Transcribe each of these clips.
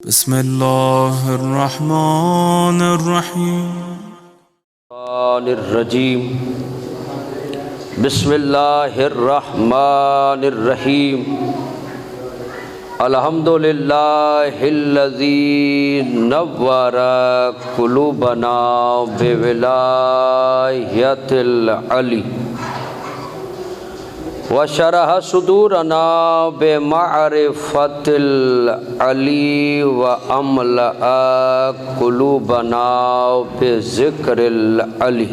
बिस्मिल्लाहिर्रहमानिर्रहीम बिस्मिल्लाहिर्रहमानिर्रहीम अल्हम्दुलिल्लाहिल्लज़ी नव्वरा कुलूबना बिविलायतिल अली व शरह सुदूरना बेमारिफतिल अली व अमलअ कुलूबना बिज़िक्रिल अली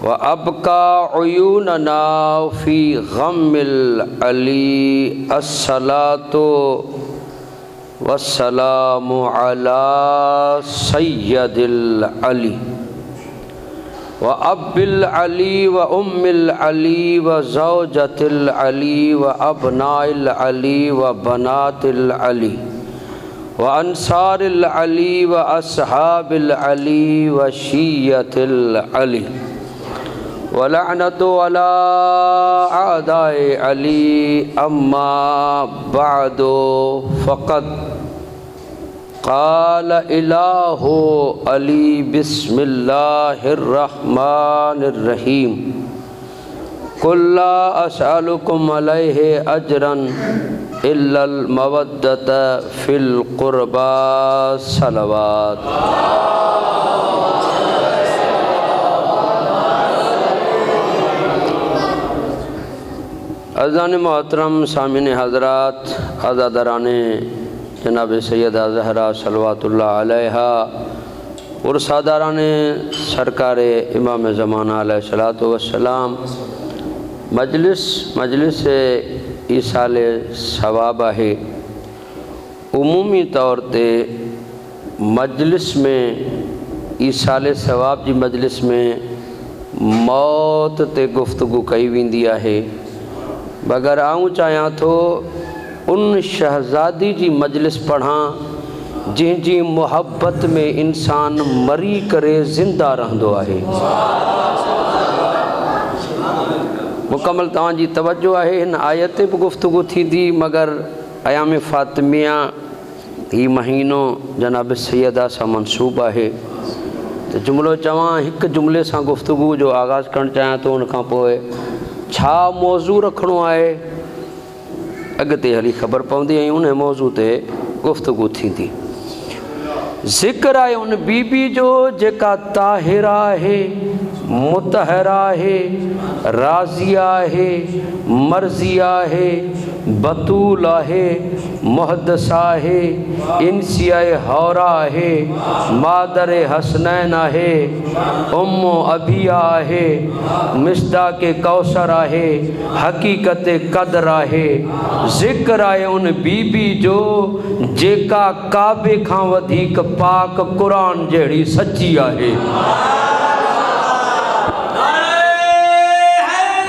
व अबका उयूनना फ़ी गम्मिल अली अस्सलातु वस्सलामु अला सय्यदिल अली व अब्बिल अली व उम्मिल अली व ज़ौजतिल अली व अबनाइल अली व बनातिल अली व अंसारिल अली व अस्हाबिल अली व शिय्यतिल अली व लअनतु अला आदाए अली अम्मा बअदु फ़क़द क़ाल इलाहु अली बिस्मिल्लाहिर्रहमानिर्रहीम कुल्ला अस्अलुकुम अलैहि अजरन इल्लल मवद्दत फिल क़ुरबा सलवात। अज़ान मोहतरम सामिन हज़रात आज़ादराने जनाब सैयदा ज़हरा सलवातुल्लाह अलैहा और सादाराने सरकार इमाम ज़माना अलैहिस्सलातु वस्सलाम मजलिस ईसाल सवाब है। उमूमी तौर ते मजलिस में ईसाल सवाब जी मजलिस में मौत ते गुफ्तगू कई वेंदी आहे, मगर आऊँ चाहियां थो उन शहज़ादी जी मजलिस पढ़ां जंहिंजी मोहब्बत में इंसान मरी करे ज़िंदा रहंदो आहे। मुकम्मल तव्हांजी तवज्जो आहे। हिन आयत ते बि गुफ्तगू थींदी, मगर अयाम फ़ातिमिया ही महीनो जनाब सैयदा सां मनसूब आहे। तो जुमिलो चवां, हिकु जुमिले सां गुफ्तगू जो आगाज़ करणु चाहियां थो। उन खां पोइ छा मौज़ू रखणो आहे अॻिते हली ख़बर पवंदी ऐं उन मौज़ू ते गुफ्तगू थींदी। ज़िक्र आहे उन बीबी जो जेका ताहिरा आहे, मुतहरा आहे, राज़िया आहे, मर्ज़िया आहे, बतूल आहे, मुहद्दसा आहे, इंसिया हौरा आहे, मादर हसनैन आहे, उम्मो अबिया आहे, मिस्दाक़ कौसर आहे, हकीकत क़दर आहे। ज़िक्र आहे उन बीबी जो जेका काबे खां वधीक पाक क़ुरान जहिड़ी सची आहे।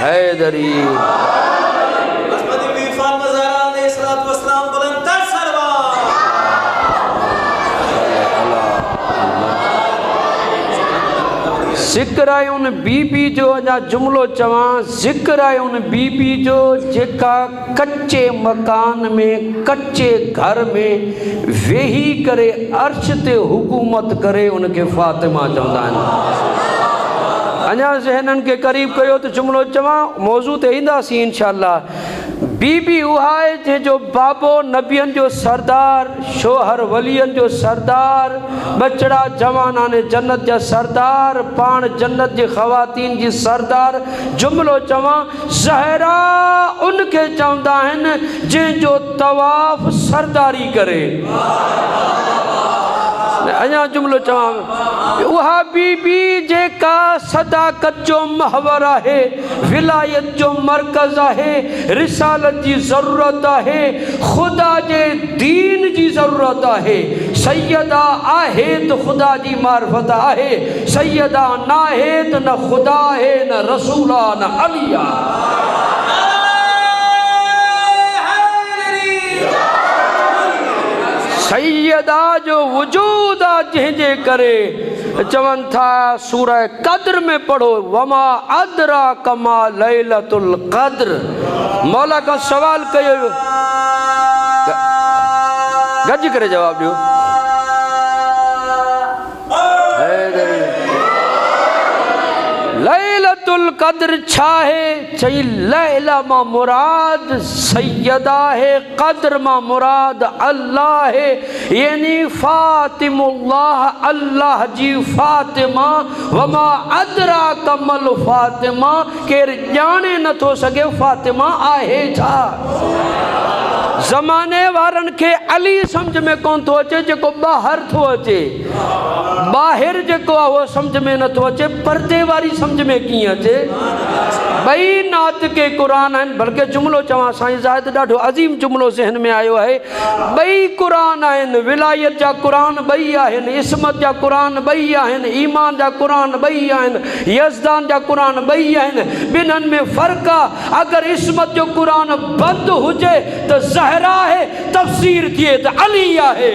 हैदरी ज़िक्र आहे उन बीबी जो, अञा जुमिलो चवां, ज़िक्र आहे उन बीबी जो जेका कच्चे मकान में, कच्चे घर में वेही करे अर्श ते हुकूमत करे, उनखे फ़ातिमा चवंदा आहिनि। अञा ज़हननि खे क़रीब कयो त जुमिलो चवां, मौज़ू ते ईंदासीं इंशाअल्लाह। बीबी उहा आहे जंहिंजो बाबो नबियनि जो सरदार, शोहर वलियनि जो सरदार, बचड़ा जवानाने जन्नत जा सरदार, पाण जन्नत जे ख़वातीन जी सरदार। जुमिलो चवां, ज़हरा उनखे चवंदा आहिनि जंहिंजो तवाफ़ सरदारी करे। अञा जुमिलो चवां, उहा बीबी जेका सदाकत जो महवर आहे, विलायत जो मरकज़ आहे, रिसालत जी ज़रूरत आहे, ख़ुदा जे दीन जी ज़रूरत आहे। सैयदा आहे त ख़ुदा जी मारिफत आहे, सैयदा न आहे त न ख़ुदा आहे, न रसूल आहे, न अली आहे। सैयदा जो वजूद आ जंहिंजे करे चवनि था सूरह क़द्र में पढ़ो, वमा अदरा कमा लैलतुल क़द्र। मौला का सवाल कयो, गज करे जवाब दियो। लैलतुल कद्र छा है? चई लैला मां मुराद सैयदा है, कद्र मां मुराद अल्लाह है, यानी फातिमुल्लाह, अल्लाह जी फातिमा। वमा अदरा कमल फातिमा, केर ॼाणे नथो सघे फातिमा आहे छा। ज़माने वारनि खे अली सम्झ में कोन थो अचे जेको ॿाहिरि थो अचे, ॿाहिरि जेको आहे उहो सम्झ में नथो अचे, पर्दे वारी सम्झ में कीअं अचे। ॿई नात के क़ुर आहिनि, बल्कि जुमिलो चवां साईं ज़ाहिद ॾाढो अज़ीम जुमिलो ज़हन में आयो आहे। ॿई क़ुर आहिनि, विलायत जा क़ुर ॿई आहिनि, इस्मत जा क़ुर ॿई आहिनि, ईमान जा क़ुर ॿई आहिनि, यज़दान जा क़ुर ॿई आहिनि। ॿिन्हिनि में फ़र्क़ु आहे, अगरि इस्मत जो क़ुर बंदि हुजे त ज़हरा है, तफ़सीर थिए त अली आहे।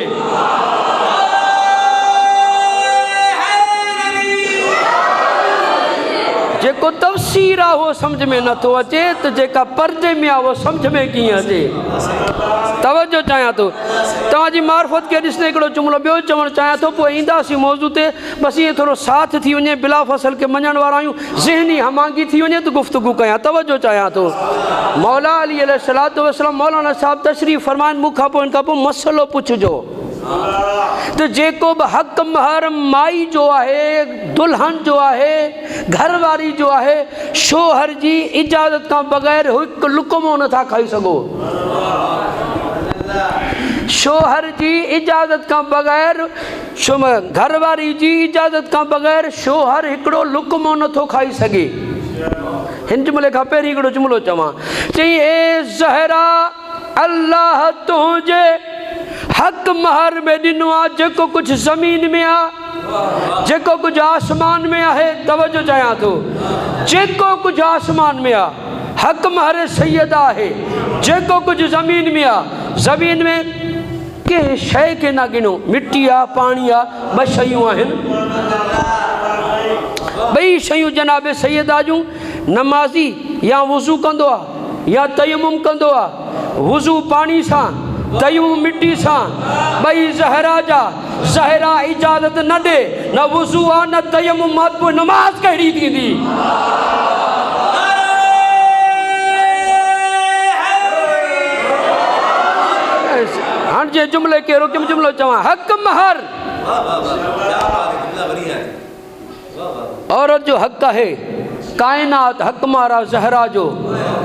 जेको तफ़सीर आहे उहो सम्झ में नथो अचे त जेका पर्दे में आहे उहो सम्झ में कीअं अचे। तवजो चाहियां थो, तव्हांजी मार्फत खे ॾिसंदे हिकिड़ो जुमिलो ॿियो चवणु चाहियां थो, पोइ ईंदासीं मौज़ू ते। बसि ईअं थोरो साथ थी वञे, बिला फ़सल खे मञण वारा आहियूं, ज़हनी हमांगी थी वञे त गुफ़्तगू कयां। तवजो चाहियां थो, मौला अली अलैहिस्सलातु वस्सलाम मौलाना साहब तशरीफ़ फरमाइनि, मूंखां पोइ हिन खां पोइ मसइलो पुछिजो तो जेको बि हक़ महर माई जो आहे, दुल्हन जो आहे, घरवारी जो आहे, शोहर जी इजाज़त का बग़ैर हिकु लुक़मो नथा खाई सघो। शोहर जी इजाज़त का बग़ैर, घरवारी जी इजाज़त का बग़ैर शोहर हिकिड़ो लुक़मो नथो खाई सघे। हिन जुमिले खां पहिरीं हिकिड़ो जुमिलो चवां, चई ए ज़हरा अल्लाह तुंहिंजे हक़ महर में ॾिनो आहे जेको कुझु ज़मीन में आहे, जेको कुझु आसमान में आहे। तवजो चाहियां थो, जेको कुझु आसमान में आहे हक़ महर सैयदा आहे, जेको कुझु ज़मीन में आहे, ज़मीन में कंहिं शइ खे न गिनो, मिट्टी आहे, पाणी आहे, ॿ शयूं आहिनि। ॿई शयूं जनाब सैयदा जूं, नमाज़ी या वुज़ू कंदो आहे या तयम्मुम कंदो आहे, वुज़ू पाणी सां, तयम्मुम मिट्टी सां, ॿई ज़हरा जा। ज़हरा इजाज़त न ॾे, न वुज़ू आहे न तयम्मुम, पोइ नमाज़ कहिड़ी थींदी। हाणे जे जुमिले खे रोकियमि, जुमिलो चवां, हक़ महर औरत जो हक़ आहे, कायनात हक़ मारा ज़हरा जो।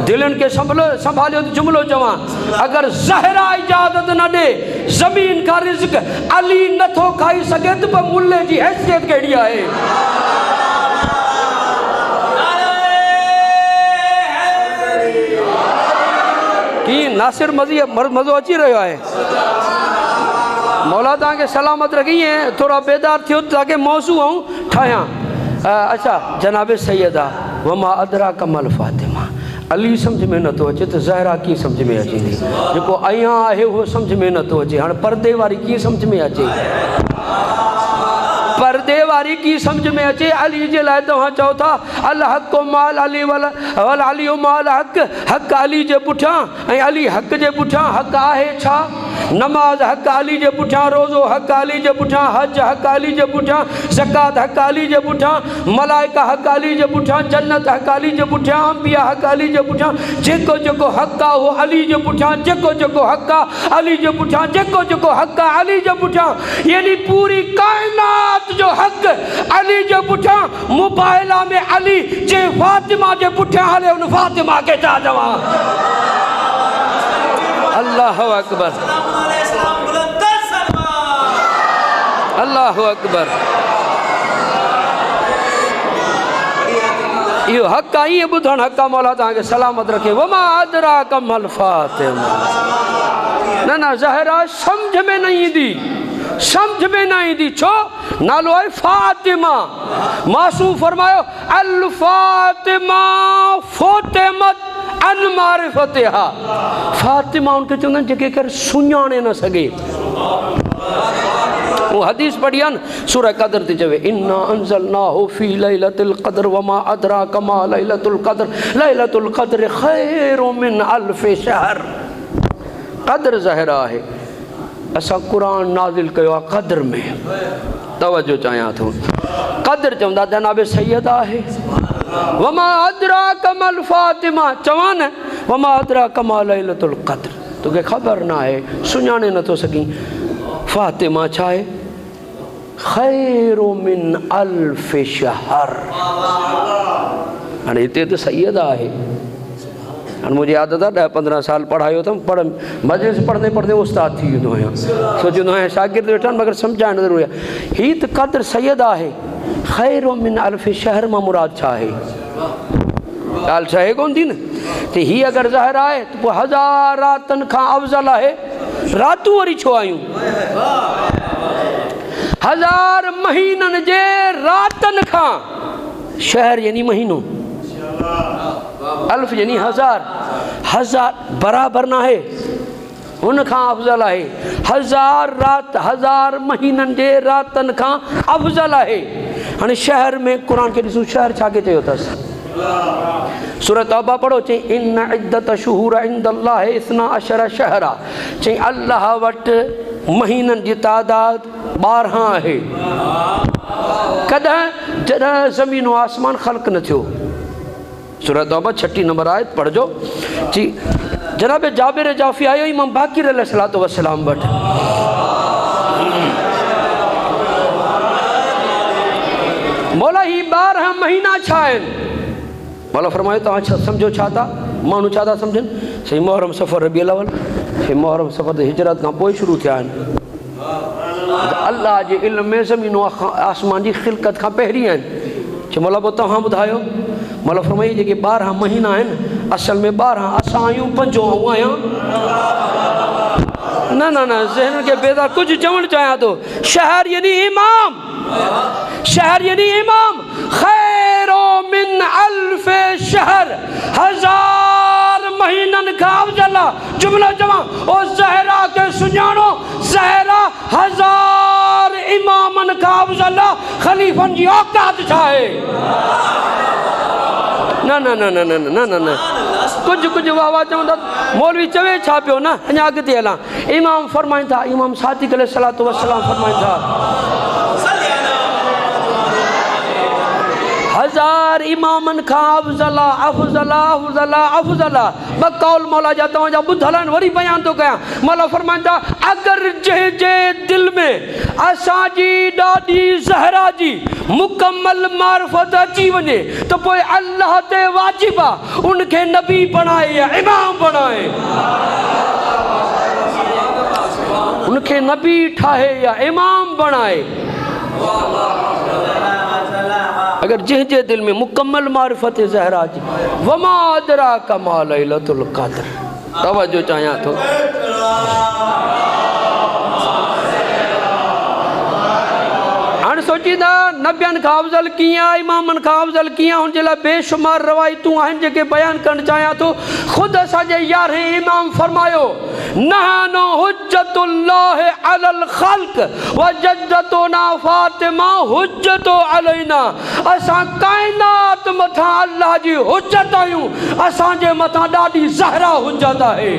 दिलनि खे संभालियो त जुमिलो चवां, अगरि ज़हरा इजाज़त न ॾे, ज़मीन का रिज़्क़ अली नथो खाई सघे त पोइ मुल्ले जी हैसियत कहिड़ी आहे। कीअं नासिर मज़ो अची रहियो आहे? मौला तव्हांखे सलामत रखी, ईअं थोरा बेदार थियो ताकि मौज़ू ऐं ठाहियां। अच्छा जनाब सैयदा, वमा अदरा कमल फातिमा, अली सम्झ में नथो अचे त ज़हरा कीअं सम्झ में अचे। जेको अयां आहे उहो सम्झ में नथो अचे। हाणे पर्दे वारी कीअं सम्झ में अचे? पर्दे वारी की समझ में अचे? अली जे लाइ तव्हां चओ था अल हक़ माल अली वल अली माल हक़, हक़ अली जे पुठियां ऐं अली हक़ जे पुठियां हक़ आहे छा? नमाज हक़ अली जे पुठियां, रोज़ो हक़ अली जे पुठियां, हज हक़ अली जे पुठियां, ज़कात हक़ अली जे पुठियां, मलाइका हक़ अली जे पुठियां, जन्नत हक़ अली जे पुठियां, अंबिया हक़ अली जे पुठियां। जेको जेको हक़ आहे उहो अली जे पुठियां, जेको जेको हक़ आहे अली जे पुठियां, जेको जेको हक़ आहे अली जे पुठियां। यानी पूरी कायनात जो हक़ अली जे पुठियां। मुबाइला में अली जे फातिमा जे पुठियां हले, उन फातिमा के छा चवां? अल्लाह अकबर, अल्लाह अकबर। इहो हक़ आहे, ईअं ॿुधणु हक़ आहे। मौला तव्हांखे सलामत रखे। वमा अदरा कमल फातिमा, न न ज़हरा सम्झ में न ईंदी, समझ में न ईंदी। छो? नालो आहे फातिमा। मासूम फरमायो अल फातिमा फोतिमत अन मारिफतिहा। फातिमा उनखे चवंदा आहिनि जेके कर सुञाणे न सघे। वो हदीस पढ़ी आहे न, सूरह क़द्र ते चवे इन्ना अंज़लनाहु फी लैलतिल क़द्र वमा अदराका मा लैलतुल क़द्र लैलतुल क़द्र खैरुम मिन अल्फ शहर। क़द्र ज़हरा है, असां कुरान नाज़िल कयो आहे क़द्र में। तवज्जो चाहियां थो, क़द्र चवंदा जनाब सैयद आहे। वमा अदराक मल फातिमा, चवां न वमा अदराक मा लैलतुल क़द्र, तोखे ख़बर न आहे, सुञाणे नथो सघीं फातिमा छा आहे। खैरु मिन अल्फ शहर। हाणे हिते त सैयद आहे। हाणे मुंहिंजी आदत आहे 10-15 साल पढ़ायो अथमि, मजलिस पढ़ंदे पढ़ंदे उस्ताद थी वेंदो आहियां, सोचींदो आहियां शागिर्द वेठा आहिनि मगर सम्झाइणु ज़रूरी आहे। हीअ त क़द्र सैयद आहे। खैरु मिन अल्फ शहर मां मुराद छा आहे? ॻाल्हि सहे कोन थी न। त हीअ अगरि ज़ाहिर आहे त पोइ 1000 रातनि खां अफ़ज़ल आहे। रातूं वरी छो आयूं? 1000 महीननि जे रातनि खां। शहर यानी महीनो, अल्फ यानी 1000 बराबर न आहे, उन खां अफ़ज़ल आहे। 1000 रात 1000 महीननि जे रातनि खां अफ़ज़ल आहे। हाणे शहर में क़ुर खे ॾिसूं, शहर छा खे चयो अथसि? सूरत तौबा पढ़ो, चई इन इद्दत शुहूर इंदल्लाह 12 शहरा, चई अल्लाह वटि महीननि जी तादाद 12 आहे। कॾहिं? जॾहिं ज़मीन व आसमान ख़ल्क़ न थियो। सूरत तौबा 6 नंबर आयत पढ़जो। जी जनाब जाबिर जाफ़ी आयो इमाम बाक़िर अलैहिस्सलातु वस्सलाम वटि। मौला ही 12 महीना छा आहिनि? मौला फरमायो तव्हां छा सम्झो, छा था माण्हू छा था सम्झनि? सही मुहर्रम सफ़र रबीउल अव्वल, सही मुहर्रम सफ़र त हिजरत खां पोइ शुरू थिया आहिनि। अल्लाह जे इल्म में ज़मीन आसमान जी ख़िलक़त खां पहिरीं आहिनि। चए मौला पोइ तव्हां ॿुधायो। मौला फरमाई जेके 12 महीना आहिनि असल में 12 असां आहियूं, 5 आऊं आहियां। न न न ज़हन खे बेदार कुझु चवणु चाहियां थो। शहर यानी इमाम, शहर यानी इमाम। खैरो मिन अल्फ शहर, 1000 महीननि खां अफ़ज़ल। जुमला चवां ओ ज़हरा खे सुञाणो, ज़हरा 1000 इमामनि खां अफ़ज़ल। ख़लीफ़नि जी औक़ात छा आहे? न न न न न न न न कुझु वाह वाह चवंदा मौलवी चवे छा पियो न। अञा अॻिते हलां। इमाम फरमाइनि था, इमाम सादिक़ अलैहिस्सलातु वस्सलाम फरमाइनि था 1000 इमामनि खां अफ़ज़ल अफ़ज़ल अफ़ज़ल अफ़ज़ल। ॿ कौल मौला जा तव्हांजा ॿुधल आहिनि, वरी बयान थो कयां। मौला फरमाइनि था अगरि जंहिंजे दिलि में असांजी ॾाॾी ज़हरा जी मुकमल मारिफत अची वञे त पोइ अल्लाह ते वाजिब आहे उनखे नबी बणाए या इमाम बणाए, उनखे नबी ठाहे या इमाम बणाए। अगर जंहिंजे दिल में मुकम्मल मारिफत ज़हरा जी। वमा अदराक मा लैलतुल क़द्र। तवज्जो चाहियां थो। हाणे सोचींदा नबियनि खां अफ़ज़ल कीअं आहे, इमामनि खां अफ़ज़ल कीअं? हुनजे लाइ बेशुमार रवायतूं आहिनि जेके बयानु करणु चाहियां थो। ख़ुदि असांजे 11हें इमाम फरमायो नहनु हुज्जतुल्लाह अलल ख़ल्क़ व जद्दतुना फातिमा हुज्जतु अलैना। असां काइनात मथां अल्लाह जी हुज्जत आहियूं, असांजे मथां ॾाढी ज़हरा हुज्जत आहे।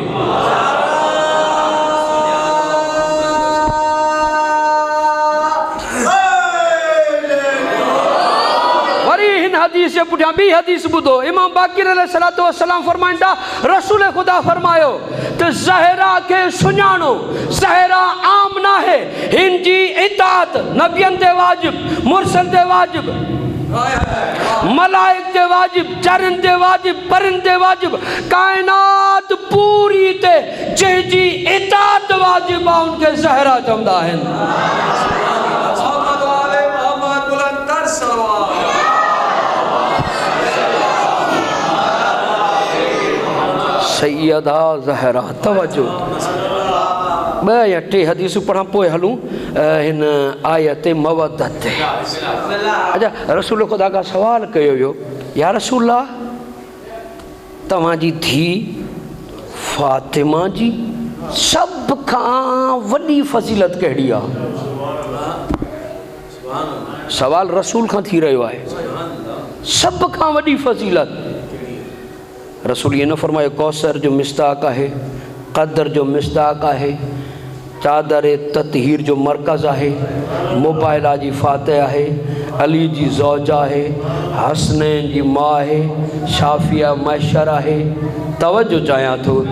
हदीस पुठियां ॿी हदीस ॿुधो। इमाम बाक़िर अलैहिस्सलातु वस्सलाम फरमाइनि था रसूल ख़ुदा फरमायो त ज़हरा खे सुञाणो। ज़हरा आम न आहे, हिन जी इताअत नबियनि ते वाजिब, मुरसल ते वाजिब, मलाइक ते वाजिब, चरनि ते वाजिब, परिन ते वाजिब, काइनात पूरी ते जंहिंजी इताअत वाजिब आहे उनखे ज़हरा चवंदा आहिनि। सैयदा ज़हरा। तवज्जो 2 या 3 हदीसूं पढ़ां पोइ हलूं हिन आयत मवदत ते। अच्छा रसूल ख़ुदा खां सवाल कयो वियो, या रसूल तव्हांजी धीउ फातिमा जी सभ खां वॾी फ़ज़ीलत कहिड़ी आहे? सवाल रसूल खां थी रहियो आहे, सभ खां वॾी फ़ज़ीलत। रसूल ये न फरमायो कौसर जो मिस्ताक आहे, क़दर जो मिस्ताक आहे, चादर ततहीर जो मरकज़ है, मुबाइला जी फातिहा है, अली जी ज़ौजा है, हसनैन जी माँ है, शाफिया मैशरा है। तवज्जो चाहियां थो,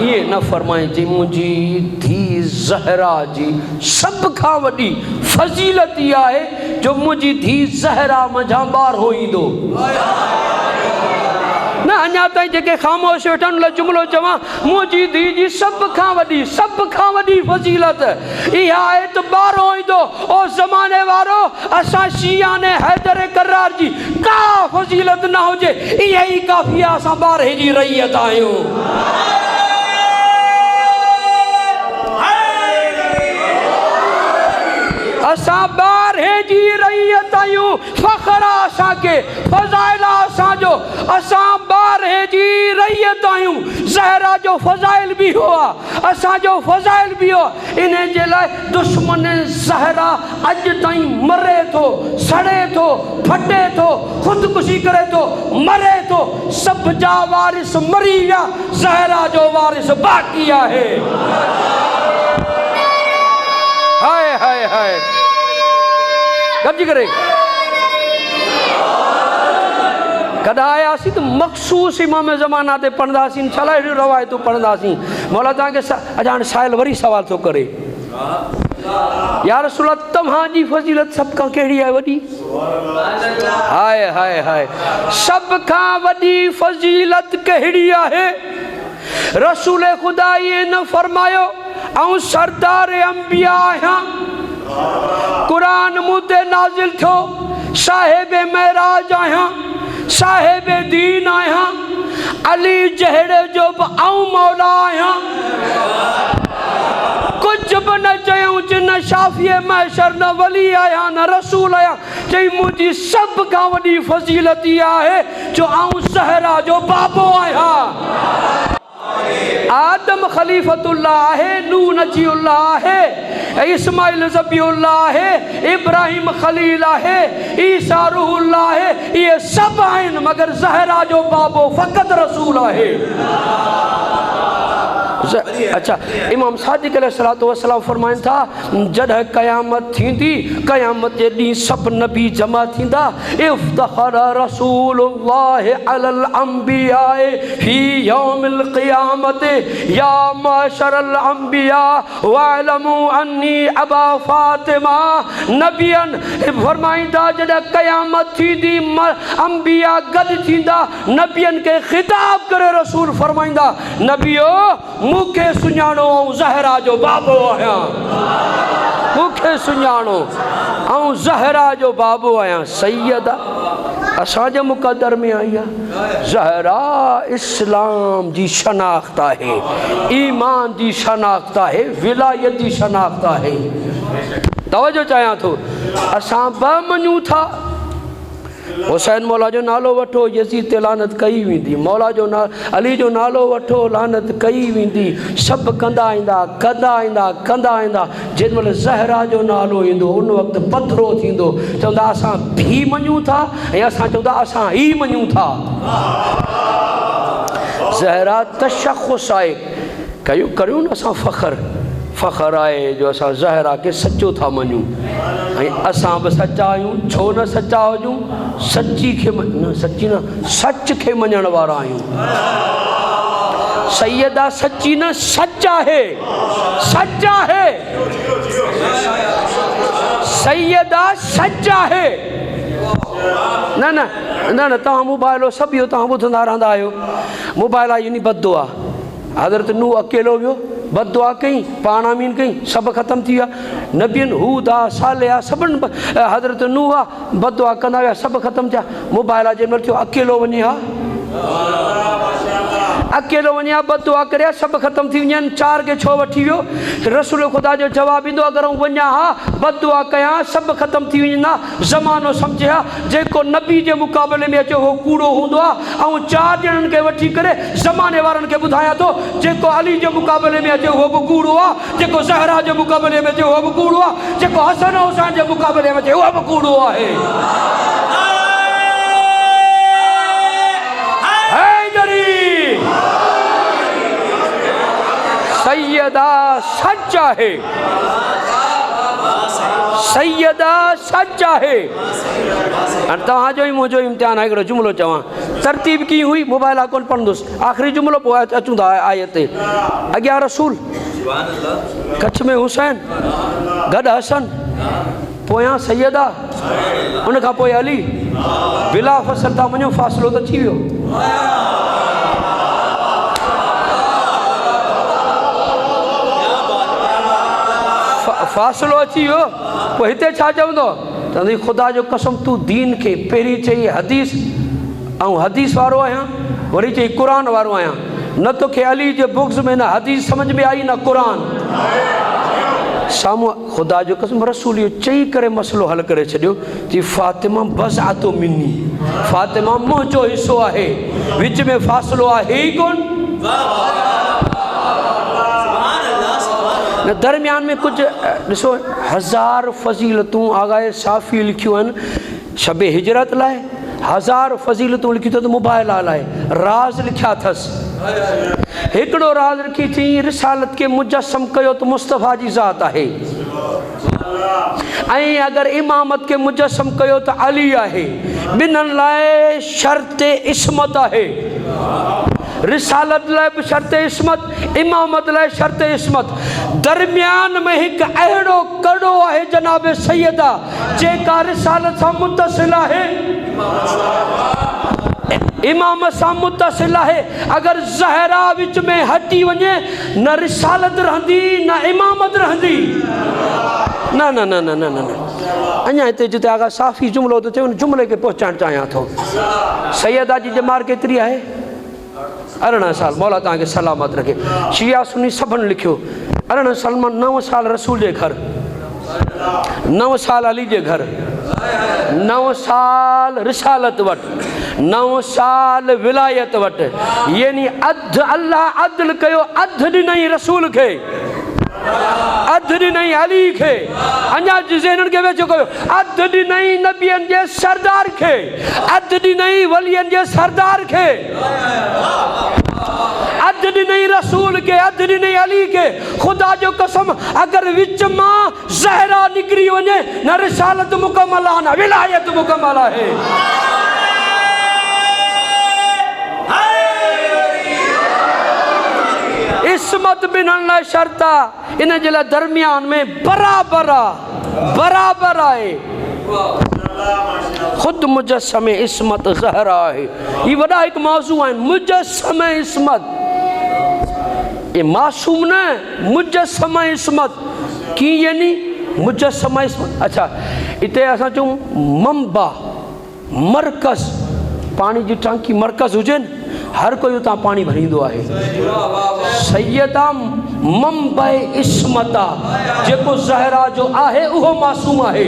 ये न फरमाए जी मुझी धी ज़हरा जी सब खां वॾी फज़ीलत इहा है जो मुझी धी ज़हरा मझां ॿार होईंदो न। अञा ताईं जेके ख़ामोश वेठा लाइ जुमिलो चवां, मुझी धी जी सब खां वॾी फज़ीलत इहा आहे त ॿार होईंदो। ओ ज़माने वारो असां शियाने हैदर करार जी का फज़ीलत न हुजे, इहा ई काफ़ी आहे, असां ॿार जी रैयत आहियूं। असां ॿारहें जी रैयत आहियूं, फ़ख्र असांखे, फ़ज़ाइल असांजो, असां ॿारहें जी रैयत आहियूं। ज़हरा जो फ़ज़ाइल बि हुआ, असांजो फ़ज़ाइल बि हो। इन जे लाइ दुश्मन ज़हरा अॼु ताईं मरे थो, सड़े थो, फटे थो, ख़ुदकुशी करे थो, मरे थो। सभ जा वारिस मरी विया, ज़हरा जो वारिस बाक़ी आहे। हाय हाय हाय गॾिजी करे कॾहिं आयासीं त मख़सूस इमाम ज़माना ते पढ़ंदासीं, छा लाइ रवायतूं पढ़ंदासीं। मौला तव्हांखे अॼु हाणे साहिल वरी सवाल थो करे, या रसूल तव्हांजी फज़ीलत सभ खां कहिड़ी आहे वॾी? हाय हाय हाय सभ खां वॾी फज़ीलत कहिड़ी आहे? रसूल ख़ुदा इहे न फरमायो ऐं सरदार अंबिया आहियां, क़ुरान मूं ते नाज़िल थियो, साहिब महराज आहियां, साहिब दीन आहियां, अली जहिड़े जो बि आऊं मौला आहियां। कुझु बि न चयूं न शाफ़ी महशर, न वली आहियां, न रसूल आहियां। चई मुंहिंजी सभ खां वॾी फज़ीलत इहा आहे जो आऊं ज़हरा जो बाबो आहियां। आदम खलीफतुल्लाह आहे, नूह नजीउल्लाह आहे, इस्माइल ज़बीउल्लाह आहे, इब्राहिम खलील आहे, ईसा रूहुल्लाह आहे। इहे सभु आहिनि मगर ज़हरा जो बाबो फ़क़त रसूल आहे। अच्छा, इमाम सादिक़ अलैहिस्सलातु वस्सलाम फरमाइनि था, जॾहिं क़यामत थींदी, क़यामत जे ॾींहुं सभु नबी जमा थींदा। इफ़्तख़र रसूलुल्लाह अलल अंबिया फी यौमिल क़ियामत या माशरल अंबिया वअलमू अन्नी अबा फातिमा। नबियन फरमाईंदा जॾहिं क़यामत थींदी, अंबिया गॾु थींदा, नबियन खे ख़िताब करे रसूल फरमाईंदा, नबियो मूंखे सुञाणो ऐं ज़हरा जो बाबो आहियां, मूंखे सुञाणो ऐं ज़हरा जो बाबो आहियां। सैयद असांजे मुक़दर में आई आहे। ज़हरा इस्लाम जी शनाख्त आहे, ईमान जी शनाख्त आहे, विलायत जी शनाख्त आहे। तवज्जो चाहियां थो, असां ॿ मञूं था, हुसैन मौला जो नालो वठो, यज़ीद ते लानत कई वेंदी, मौला जो अली जो नालो वठो, लानत कई वेंदी। सभु कंदा ईंदा। जेॾीमहिल ज़हरा जो नालो ईंदो उन वक़्तु पथिरो थींदो, चवंदा असां भी मञूं था ऐं असां चवंदा असां ई मञूं था। ज़हरा तशख़ुस आहे, करियूं न असां फ़ख्र आहे जो असां ज़हरा खे सचो था मञूं ऐं असां बि सचा आहियूं। छो न सचा हुजूं? सच खे मञण वारा आहियूं। सैयदा सच्ची न सच आहे, सच आहे, सैयदा सच आहे। न तव्हां मोबाइलो सभु इहो तव्हां ॿुधंदा रहंदा आहियो। मोबाइल आहे यानी बददुआ। हज़रत नूह अकेलो वियो, बददुआ कई, पाण आमीन कई, सभु ख़तमु थी विया। नबियन हूद आहे, साले आहे, सभिनि हज़रत नूह आहे, बददुआ कंदा विया, सभु ख़तमु थिया। मोबाइल आहे जंहिं महिल थियो अकेलो वञे हा, अकेलो वञे हा, बददुआ करे सभु ख़तमु थी वञनि। 4 खे छो वठी वियो? रसूल ख़ुदा जो जवाबु ईंदो, अगरि वञा हा बददुआ कयां सभु ख़तमु थी वेंदा। ज़मानो सम्झे हा, जेको नबी जे मुक़ाबले में अचे उहो कूड़ो हूंदो आहे। ऐं 4 ॼणनि खे वठी करे ज़माने वारनि खे ॿुधायां थो, जेको अली जे मुक़ाबले में अचे उहो बि कूड़ो आहे, जेको ज़हरा जे मुक़ाबले में अचे उहो बि कूड़ो आहे, जेको हसन हुसैन जे मुक़ाबले में अचे उहो बि कूड़ो आहे। सैयदा सच आहे, सैयदा सच आहे। हाणे तव्हांजो ई मुंहिंजो इम्तिहान आहे, हिकिड़ो जुमिलो चवां, तरतीब कीअं हुई, मोबाइल कोन पढ़ंदुसि, आख़िरी जुमिलो पोइ अचूं था आयत ते। अॻियां रसूल, कच्छ में हुसैन, गॾु हसन, पोयां सैयदा, उन खां पोइ अली, बिला फसल था वञो, फ़ासिलो त थी वियो। फ़ासिलो अची वियो, पोइ हिते छा चवंदो? चवंदी ख़ुदा जो कसम तूं दीन खे पहिरीं चई हदीस, ऐं हदीस वारो आहियां, वरी चई क़ुरान वारो आहियां, न तोखे अली जे बुग़्ज़ में न हदीस सम्झ में आई न क़ुरान। साम्हूं ख़ुदा जो कसम रसूल इहो चई करे मसइलो हल करे छॾियो, चई फ़ातिमा बज़अतु मिन्नी, फ़ातिमा मुंहिंजो हिसो आहे, विच में फ़ासिलो आहे ई कोन। दरमियान में कुछ ॾिसो, 1000 फज़ीलतूं आगाए साफ़ी लिखियूं आहिनि शबे हिजरत लाइ, 1000 फज़ीलतूं लिखियूं अथसि मुबाहिला लाइ, राज़ लिखिया अथसि। हिकिड़ो राज़ लिखी थी, रिसालत खे मुजस्सम कयो त मुस्तफ़ा जी ज़ात आहे, ऐं अगरि इमामत खे मुजस्सम कयो त अली आहे। ॿिन्हिनि लाइ शर्त इस्मत आहे, रिसालत लाइ बि शर्त इस्मत, इमामत लाइ शर्त इस्मत। दरमियान में हिकु अहिड़ो कड़ो आहे जनाब सैयदा, जेका रिसालत सां मुतसिल आहे, इमामत सां मुतसिल आहे। अगरि ज़हरा विच में हटी वञे, न रिसालत रहंदी न इमामत रहंदी। न न न न न न अञा हिते जिते आगा साफ़ी जुमिलो थो चए, उन जुमिले खे पहुचाइणु चाहियां थो। सैयदा जी ॼमार केतिरी आहे? 18 साल। मौला तव्हांखे सलामत रखे। शिया सुन्नी सभिनि लिखियो, 18 साल मां 9 साल रसूल जे घर, 9 साल अली जे घर, 9 साल रिसालत वटि, 9 साल विलायत वटि, यानी अधु अल्लाह अदल कयो, अधु ॾिनई रसूल खे, अधु ॾिनई अली खे, अञा ज़हननि खे वेझो कयो, अधु ॾिनई नबियनि जे सरदार खे, अधु ॾिनई वलियनि जे सरदार खे, अधु ॾिनई रसूल खे, अधु ॾिनई अली खे। ख़ुदा जो कसम अगरि विच मां ज़हरा निकिरी वञे, न रिसालत मुकमल आहे न विलायत मुकमल आहे। इस्मत ॿिन्हिनि लाइ शर्त आहे, इन जे लाइ दरमियान में बराबरि आहे, बराबरि आहे। ख़ुदि मुजस्सम इस्मत ज़हरा आहे। ये वॾा हिकु मौज़ू आहिनि, मुजस्सम इस्मत, ये मासूम न, मुजस्सम इस्मत की यानी मुजस्सम इस्मत। अच्छा, इते असां चऊं मंबा, मरकज़, पानी जी टांकी मरकज़ हुजे, हर कोई उतां पानी भरींदो आहे। सैयदा मंबा इस्मत आहे, जेको ज़हरा जो आहे उहो मासूम आहे।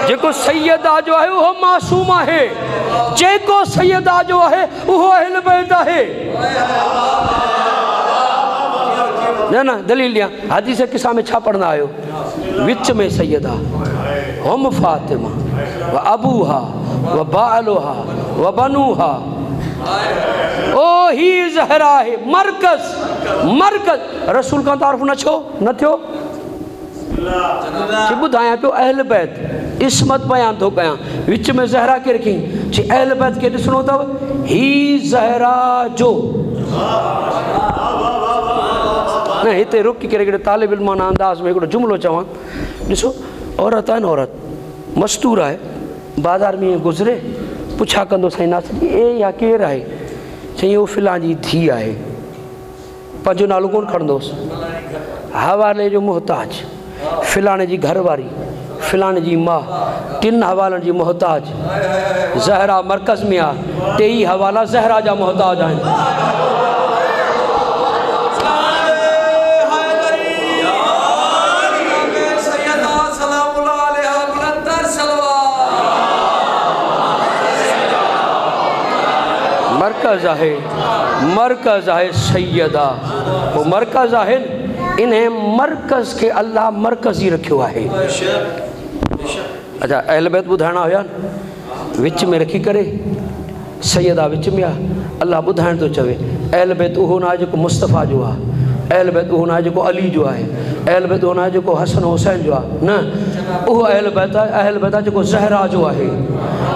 जेको सैयदा जो आहे उहो मासूम आहे, जेको सैयदा जो आहे उहो अहल बैत आहे। न न दलील ॾियां, हदीस किसा में छा पढ़ंदा आहियो? विच में सैयदा, हम फातिमा व अबूहा व बालुहा व बनुहा, ओ ही ज़हरा आहे, मरकज़, मरकज़। रसूल का तारीफ़ न छो न थियो? ॿुधायां पियो अहल बैत, इस्मत बयान थो कयां। विच में ज़हरा खे रखी, जी अहल बैत खे ॾिसणो अथव, ही ज़हरा जो न। हिते रुकी करे हिकिड़े तालिब इल्माना अंदाज़ में हिकिड़ो जुमिलो चवां। ॾिसो, औरत आहे न, औरत मस्तूर आहे, बाज़ार में गुज़रे, पुछा कंदो साईं नासरी ए या केरु आहे? चई उहो फिलां जी धीउ आहे। पंहिंजो नालो कोन खणंदोसि, हवाले जो मुहताज, फिलाणे जी घरवारी, फिलाणे जी माउ, 3 हवालनि जी मुहताज। ज़हरा मरकज़ में आहे, 23 हवाला ज़हरा जा मुहताज आहिनि। मरकज़ आहे, मरकज़ आहे सैयदा, वो मरकज़ आहे। इन्हें मरकज़ के अल्लाह मरकज़ी रखियो आहे। अच्छा, अहल बैत ॿुधाइणा हुया, विच में रखी करे सैयदा विच में आहे, अल्लाह ॿुधाइण थो चवे अहल बैत उहो न आहे जेको मुस्तफ़ा जो आहे, अहल बैत उहो न आहे जेको अली जो आहे, अहल बैत उहो न आहे जेको हसन हुसैन जो आहे, न उहो अहल बैत आहे जेको ज़हरा जो आहे।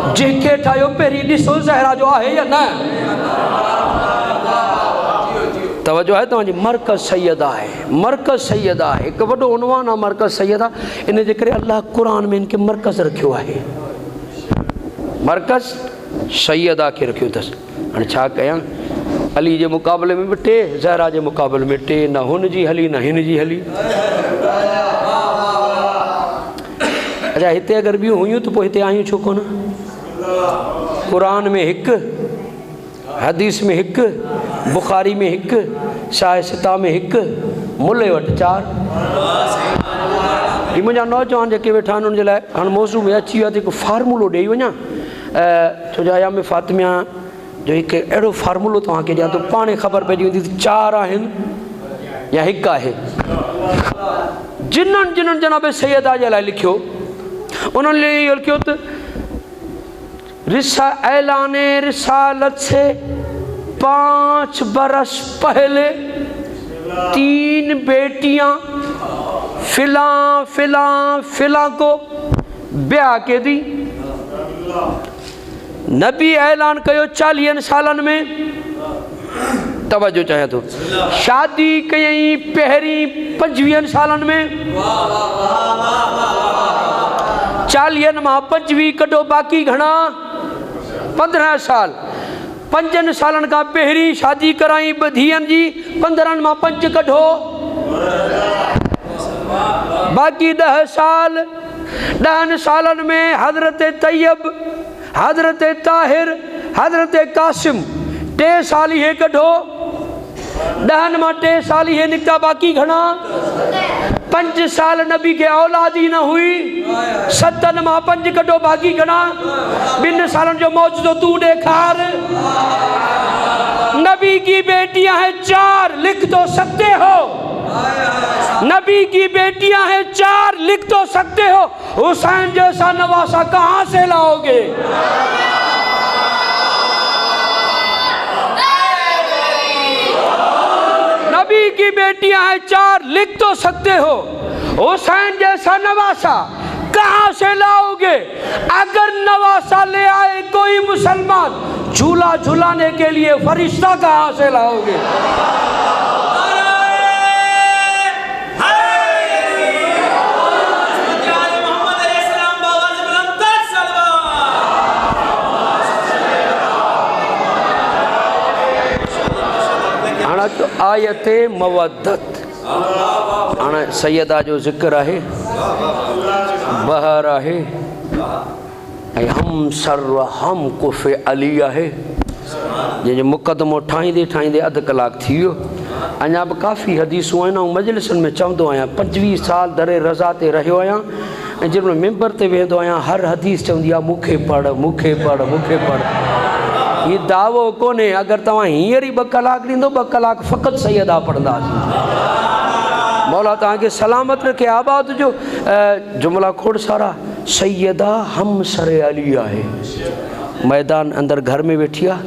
जंहिंखे ठाहियो पहिरीं ॾिसो ज़हरा जो आहे या न। तवजो आहे तव्हांजी। मरकज़ सैयद आहे, मरकज़ सैयद आहे, हिकु वॾो उनवान आहे मरकज़ सैयद आहे। इन जे करे अल्लाह क़ुर में इनखे मरकज़ रखियो आहे, मरकज़ सैयदा खे रखियो अथसि। हाणे छा कयां, अली जे मुक़ाबले में बि टे, ज़हरा जे मुक़ाबले में टे, न हुन जी हली न हिन जी हली। अच्छा हिते अगरि ॿियूं हुयूं त पोइ हिते आयूं छो कोन? क़ुर में हिकु, हदीस में हिकु, बुखारी में हिकु, शाह सिता में हिकु, मुल्ले वटि चारि। ही मुंहिंजा नौजवान जेके वेठा आहिनि उन जे लाइ हाणे मौज़ू में अची वियो आहे त हिकु फार्मूलो ॾेई वञा। छो जो अयाम फ़ातिमा जो हिकु अहिड़ो फार्मूलो तव्हांखे ॾियां त पाणे ख़बर पइजी वेंदी त चारि आहिनि या हिकु आहे। जिन्हनि जिन्हनि जनाब सैयदा जे लाइ लिखियो उन्होंने इहो लिखियो त ऐलाने रिसालत से 5 बरस पहले 3 बेटियां फिला फिला फिला को ब्याह के दी। नबी ऐलान कयो 40 सालन में, तवज्जो चाहे तो शादी कयई पहिरीं 25 सालन में, 40 मां 25 कढो बाक़ी घणा 15 साल। 5 सालन खां पहिरीं शादी कराई धीअनि जी, 15 मां 5 कढो बाक़ी 10 साल। 10 सालन में हज़रत तैयब, हज़रत ताहिर, हज़रत कासिम 3 साल इहे कढो। 10 मां 3 साल इहे निकिता बाक़ी घणा 5 साल। नबी के औलाद ही न हुई। 7 मां 5 कढो बाक़ी घणा 2 सालन जो मौजूदो तू ॾेखार। नबी की बेटियां हैं 4, लिख तो सकते हो। नबी की बेटियां हैं 4, लिख तो सकते हो। हुसैन जैसा नवासा कहां से लाओगे? नबी की बेटियां हैं 4, लिख तो सकते हो। हुसैन जैसा नवासा कहां से लाओगे? अगर नवासा ले आए कोई मुसलमान, झूला झूलाने के लिए फरिश्ता कहां से लाओगे? तो आयत मवद्दत हाणे सैयदा जो ज़िक्र आहे, बहर आहे, ऐं हम सर हम कुफ़ अली आहे, जंहिंजो मुक़दमो ठाहींदे ठाहींदे अधु कलाक थी वियो। अञा बि काफ़ी हदीसूं आहिनि ऐं मजलिसुनि में चवंदो आहियां। 25 साल दरे रज़ा ते रहियो आहियां ऐं जंहिं महिल मिंबर ते वेंदो आहियां हर हदीस चवंदी आहे मूंखे पढ़, मूंखे पढ़, मूंखे पढ़। ये दावो कोन्हे। अगर तव्हां हींअर ई 2 कलाक ॾींदो 2 कलाक फ़क़ति सैयदा पढ़ंदासीं। मौला तव्हांखे सलामत रखे, आबाद जो। जुमला खोड़ सारा। सैयदा हम सर अली आहे, मैदान अंदर घर में वेठी आहे।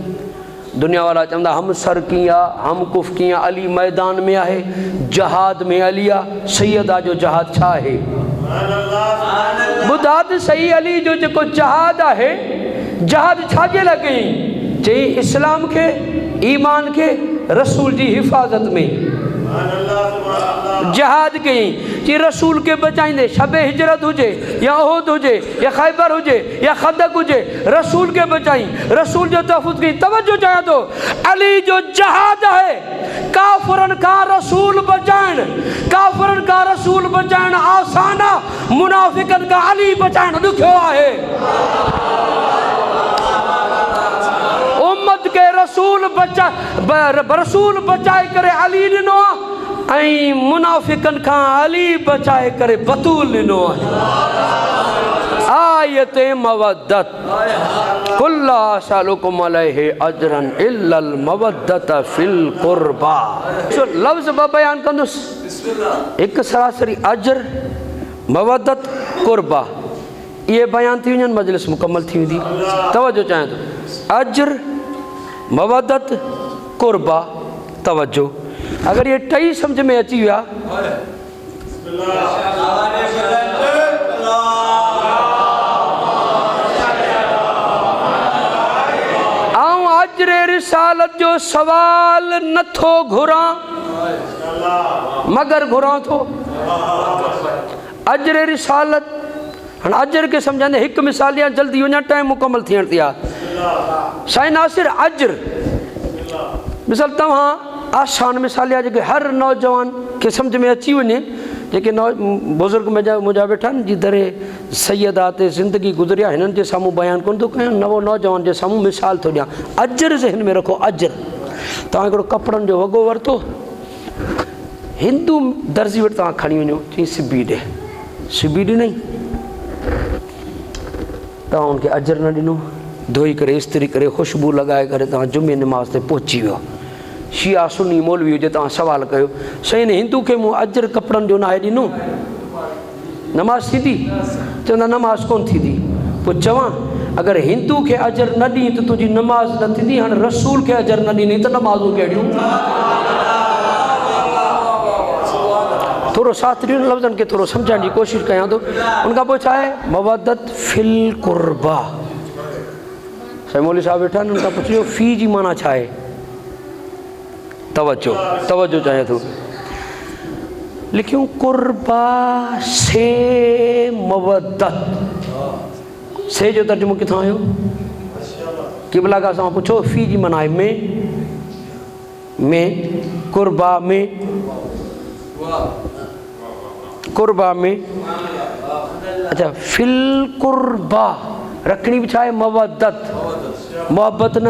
दुनिया वारा चवंदा हम सर कीअं आहे, हम कुफ़ कीअं आहे। अली मैदान में आहे, जहाद में अली आहे। सैयदा जो जहाद छा आहे? ॿुधा त सही। अली जो जेको जहाद आहे, जहाद छाजे लाइ कई? चई इस्लाम के, ईमान के, रसूल जी हिफ़ाज़त में जहाद कई। कि रसूल के बचाईंदे शब हिजरत हुजे या उहुद हुजे या खैबर हुजे या खंदक हुजे, रसूल के बचाई, रसूल जो तहफ़्फ़ुज़ कई। तवज्जो चाहे तो अली जो जहाद है काफ़िरन का रसूल बचाइण, काफ़िरन का रसूल बचाइण आसान आहे, मुनाफ़िकन का अली बचाइण ॾुखियो आहे। उम्मत के रसूल बचाए करे अली ॾिनो आहे ऐं मुनाफ़िकन खां अली बचाए करे बतूल ॾिनो आहे। आयत मवद्दत कुल्ला सालुकुम अलैहि अजरन इल्लल मवद्दत फिल कुर्बा। लफ्ज़ बयान कंदुसि। हिकु सरासरी अजर, मवद्दत, कुर्बा, इहे बयान थी वञनि, मजलिस मुकमल थी वेंदी। तवज्जो चाहियां थो। अजर मवदत, कुर्बा, तवज्जो। अगर ये टई समझ में अची विया आऊं अजरे रिसालत जो सवाल नथो घुरां मगर घुरां थो अजरे रिसालत। हाँ अजर के समझाने एक मिसाल या जल्दी वञा टाइम मुकम्मल थियण थी साईं नासिर अजर मिसाल तव्हां आसान मिसाल आहे जेके हर नौजवान के समझ में अची वञे जेके बुज़ुर्ग मुंहिंजा वेठा आहिनि जी दरे सैयदा ते ज़िंदगी गुज़रिया हिननि जे साम्हूं बयानु कोन थो कयां नवो नौजवान जे साम्हूं मिसाल थो ॾियां अजर ज़हन में रखो अजर। तव्हां हिकिड़ो कपिड़नि जो वॻो वरितो हिंदू दर्जी वटि तव्हां खणी वञो चई सिबी ॾे सिबी ॾिनई तव्हां हुनखे अजर न ॾिनो धोई करे इस्त्री करे ख़ुशबू लॻाए करे तव्हां जुमे निमाज़ ते पहुची वियो शिया सुन्नी मौलवी हुजे तव्हां सवाल कयो साईं हिंदू खे मूं अजर कपिड़नि जो नाहे ॾिनो नमाज़ थींदी चवंदा नमाज़ कोन थींदी पोइ चवां अगरि हिंदू खे अजर न ॾी त तुंहिंजी नमाज़ न थींदी हाणे रसूल खे अजर न ॾिनी त नमाज़ूं कहिड़ियूं थोरो साथ ॾियो लफ़्ज़नि खे थोरो सम्झण जी कोशिशि कयां थो उनखां पोइ छा आहे मवदत फिल कुर्बा साईं मौलवी साहब वेठा आहिनि उनखां पुछियो फ़ी जी माना छा आहे तवज्जो तवज्जो चाहे थो लिखियूं कुर्बा से मवदत से जो तर्जुमो किथां आयो क़िबला का सां पुछो फ़ी जी माना आहे में कुर्बा में कुर्बा में अच्छा फिल कुर्बा रखनी भी छा मवदत मोहब्बत न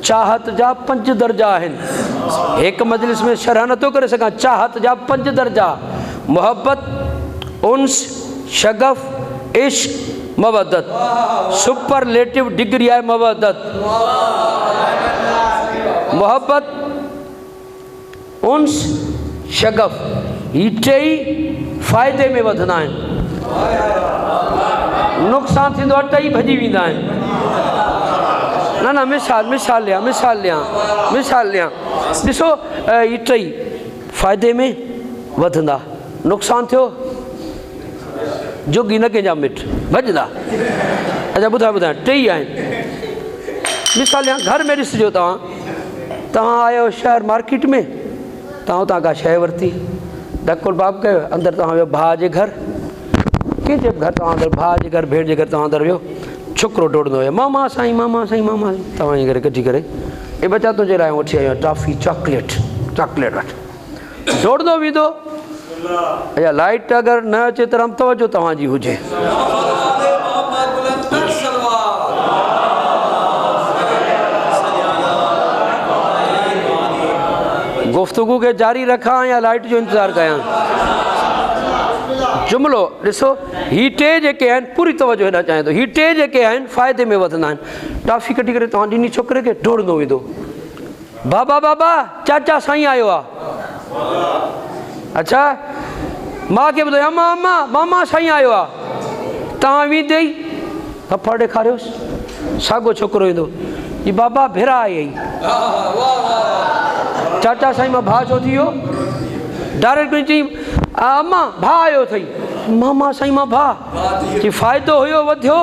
चाहत जा 5 दर्जा आहिनि एक मजलिस में शरह नथो करे सघां चाहत जा 5 दर्जा मोहब्बत उन्स शगफ इश्क मवदत सुपरलेटिव डिग्री आहे मवदत मोहब्बत उन्स शगफ ही टई फ़ाइदे में वधंदा आहिनि नुक़सान थींदो आहे टई भॼी वेंदा आहिनि न न मिसाल ॾियां ॾिसो ही टई फ़ाइदे में वधंदा नुक़सान थियो जोगी न कंहिंजा मिट भॼंदा अच्छा ॿुधायो टई आहिनि मिसाल ॾियां घर में ॾिसिजो तव्हां आयो शहर मार्केट में तव्हां हुतां का शइ वरिती धकुल बाप कयो अंदरि तव्हां वियो भाउ जे घर कंहिंजे बि घर तव्हां अंदरि भाउ जे घर भेण जे घर तव्हां अंदरि वियो छोकिरो डोड़ंदो हुयो मामा साईं तव्हां जी करे कढी करे ए बच्चा तुंहिंजे लाइ वठी आयो टॉफ़ी चॉकलेट वठ डोड़ंदो वेंदो अच्छा लाइट अगरि न अचे त तवज्जो तव्हांजी हुजे गुफ्तगू के जारी रखां या लाइट जो इंतज़ारु कयां जुमिलो ॾिसो ही टे जेके आहिनि पूरी तवज्जो हेॾा चाहियां थो ही टे जेके आहिनि फ़ाइदे में वधंदा आहिनि टॉफ़ी कढी करे तव्हां ॾिनी छोकिरे खे डोड़ंदो वेंदो बाबा चाचा साईं आयो आहे अच्छा मां खे ॿुधायो मामा साईं आयो आहे तव्हां वेंदे ई थप्पड़ ॾेखारियोसि साॻियो छोकिरो ईंदो ही बाबा भेरा आई चाचा साईं मां भाउ छो थी वियो डायरेक्ट चई अम्मा भाउ आयो अथई मामा साईं मां भाउ चई फ़ाइदो हुयो वधियो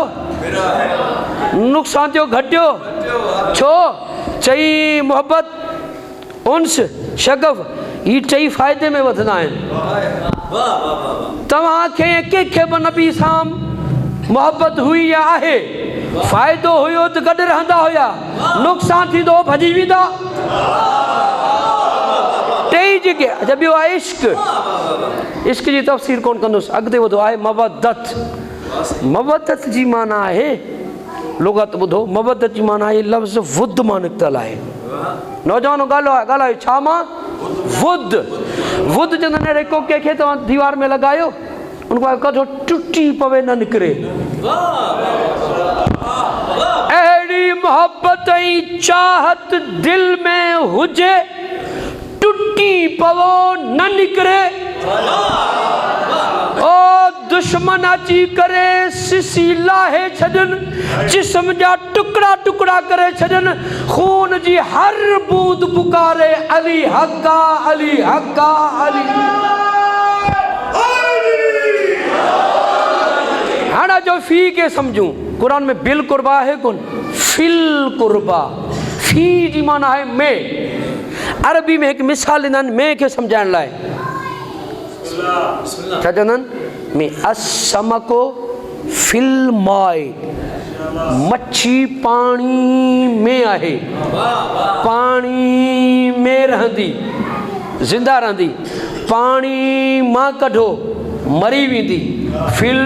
नुक़सान थियो घटियो छो चई मोहब्बत उन्स शगफ ही टई फ़ाइदे में वधंदा आहिनि तव्हांखे कंहिंखे बि नबी सां मोहब्बत हुई या आहे फ़ाइदो हुयो त गॾु रहंदा हुया नुक़सान थींदो भॼी वेंदा टई जेके अच्छा ॿियो आहे इश्क जी तफ़सीर कोन कंदुसि अॻिते ॿुधो आहे मवदत जी माना आहे लुगत ॿुधो मवदत जी माना आहे लफ़्ज़ वुद मां निकितल आहे नौजवानो ॻाल्हायो छा मां वुद चवंदा आहिनि कोके खे तव्हां दीवार में लॻायो उनखां कॾो टुटी पवे न निकिरे अहिड़ी मोहब्बत ऐं चाहत दिल में हुजे टुटी पवो न निकिरे ओ दुश्मन अची करे सिसी लाहे छॾनि, जिस्म जा टुकड़ा टुकड़ा करे छॾनि, खून जी हर बूंद पुकारे अली हक्का अली हक्का अली। हाणे जो फी के समझूं, कुरान में बिल कुर्बा है कोन, फिल कुर्बा। फी जी माना है में। अरबी में एक मिसाल ॾींदा आहिनि में खे सम्झाइण लाइ। छा चवंदा आहिनि? में असमको फिल माए, मच्छी पाणी में आहे, पाणी में रहंदी, ज़िंदा रहंदी, पाणी मां कढो मरी वेंदी। फिल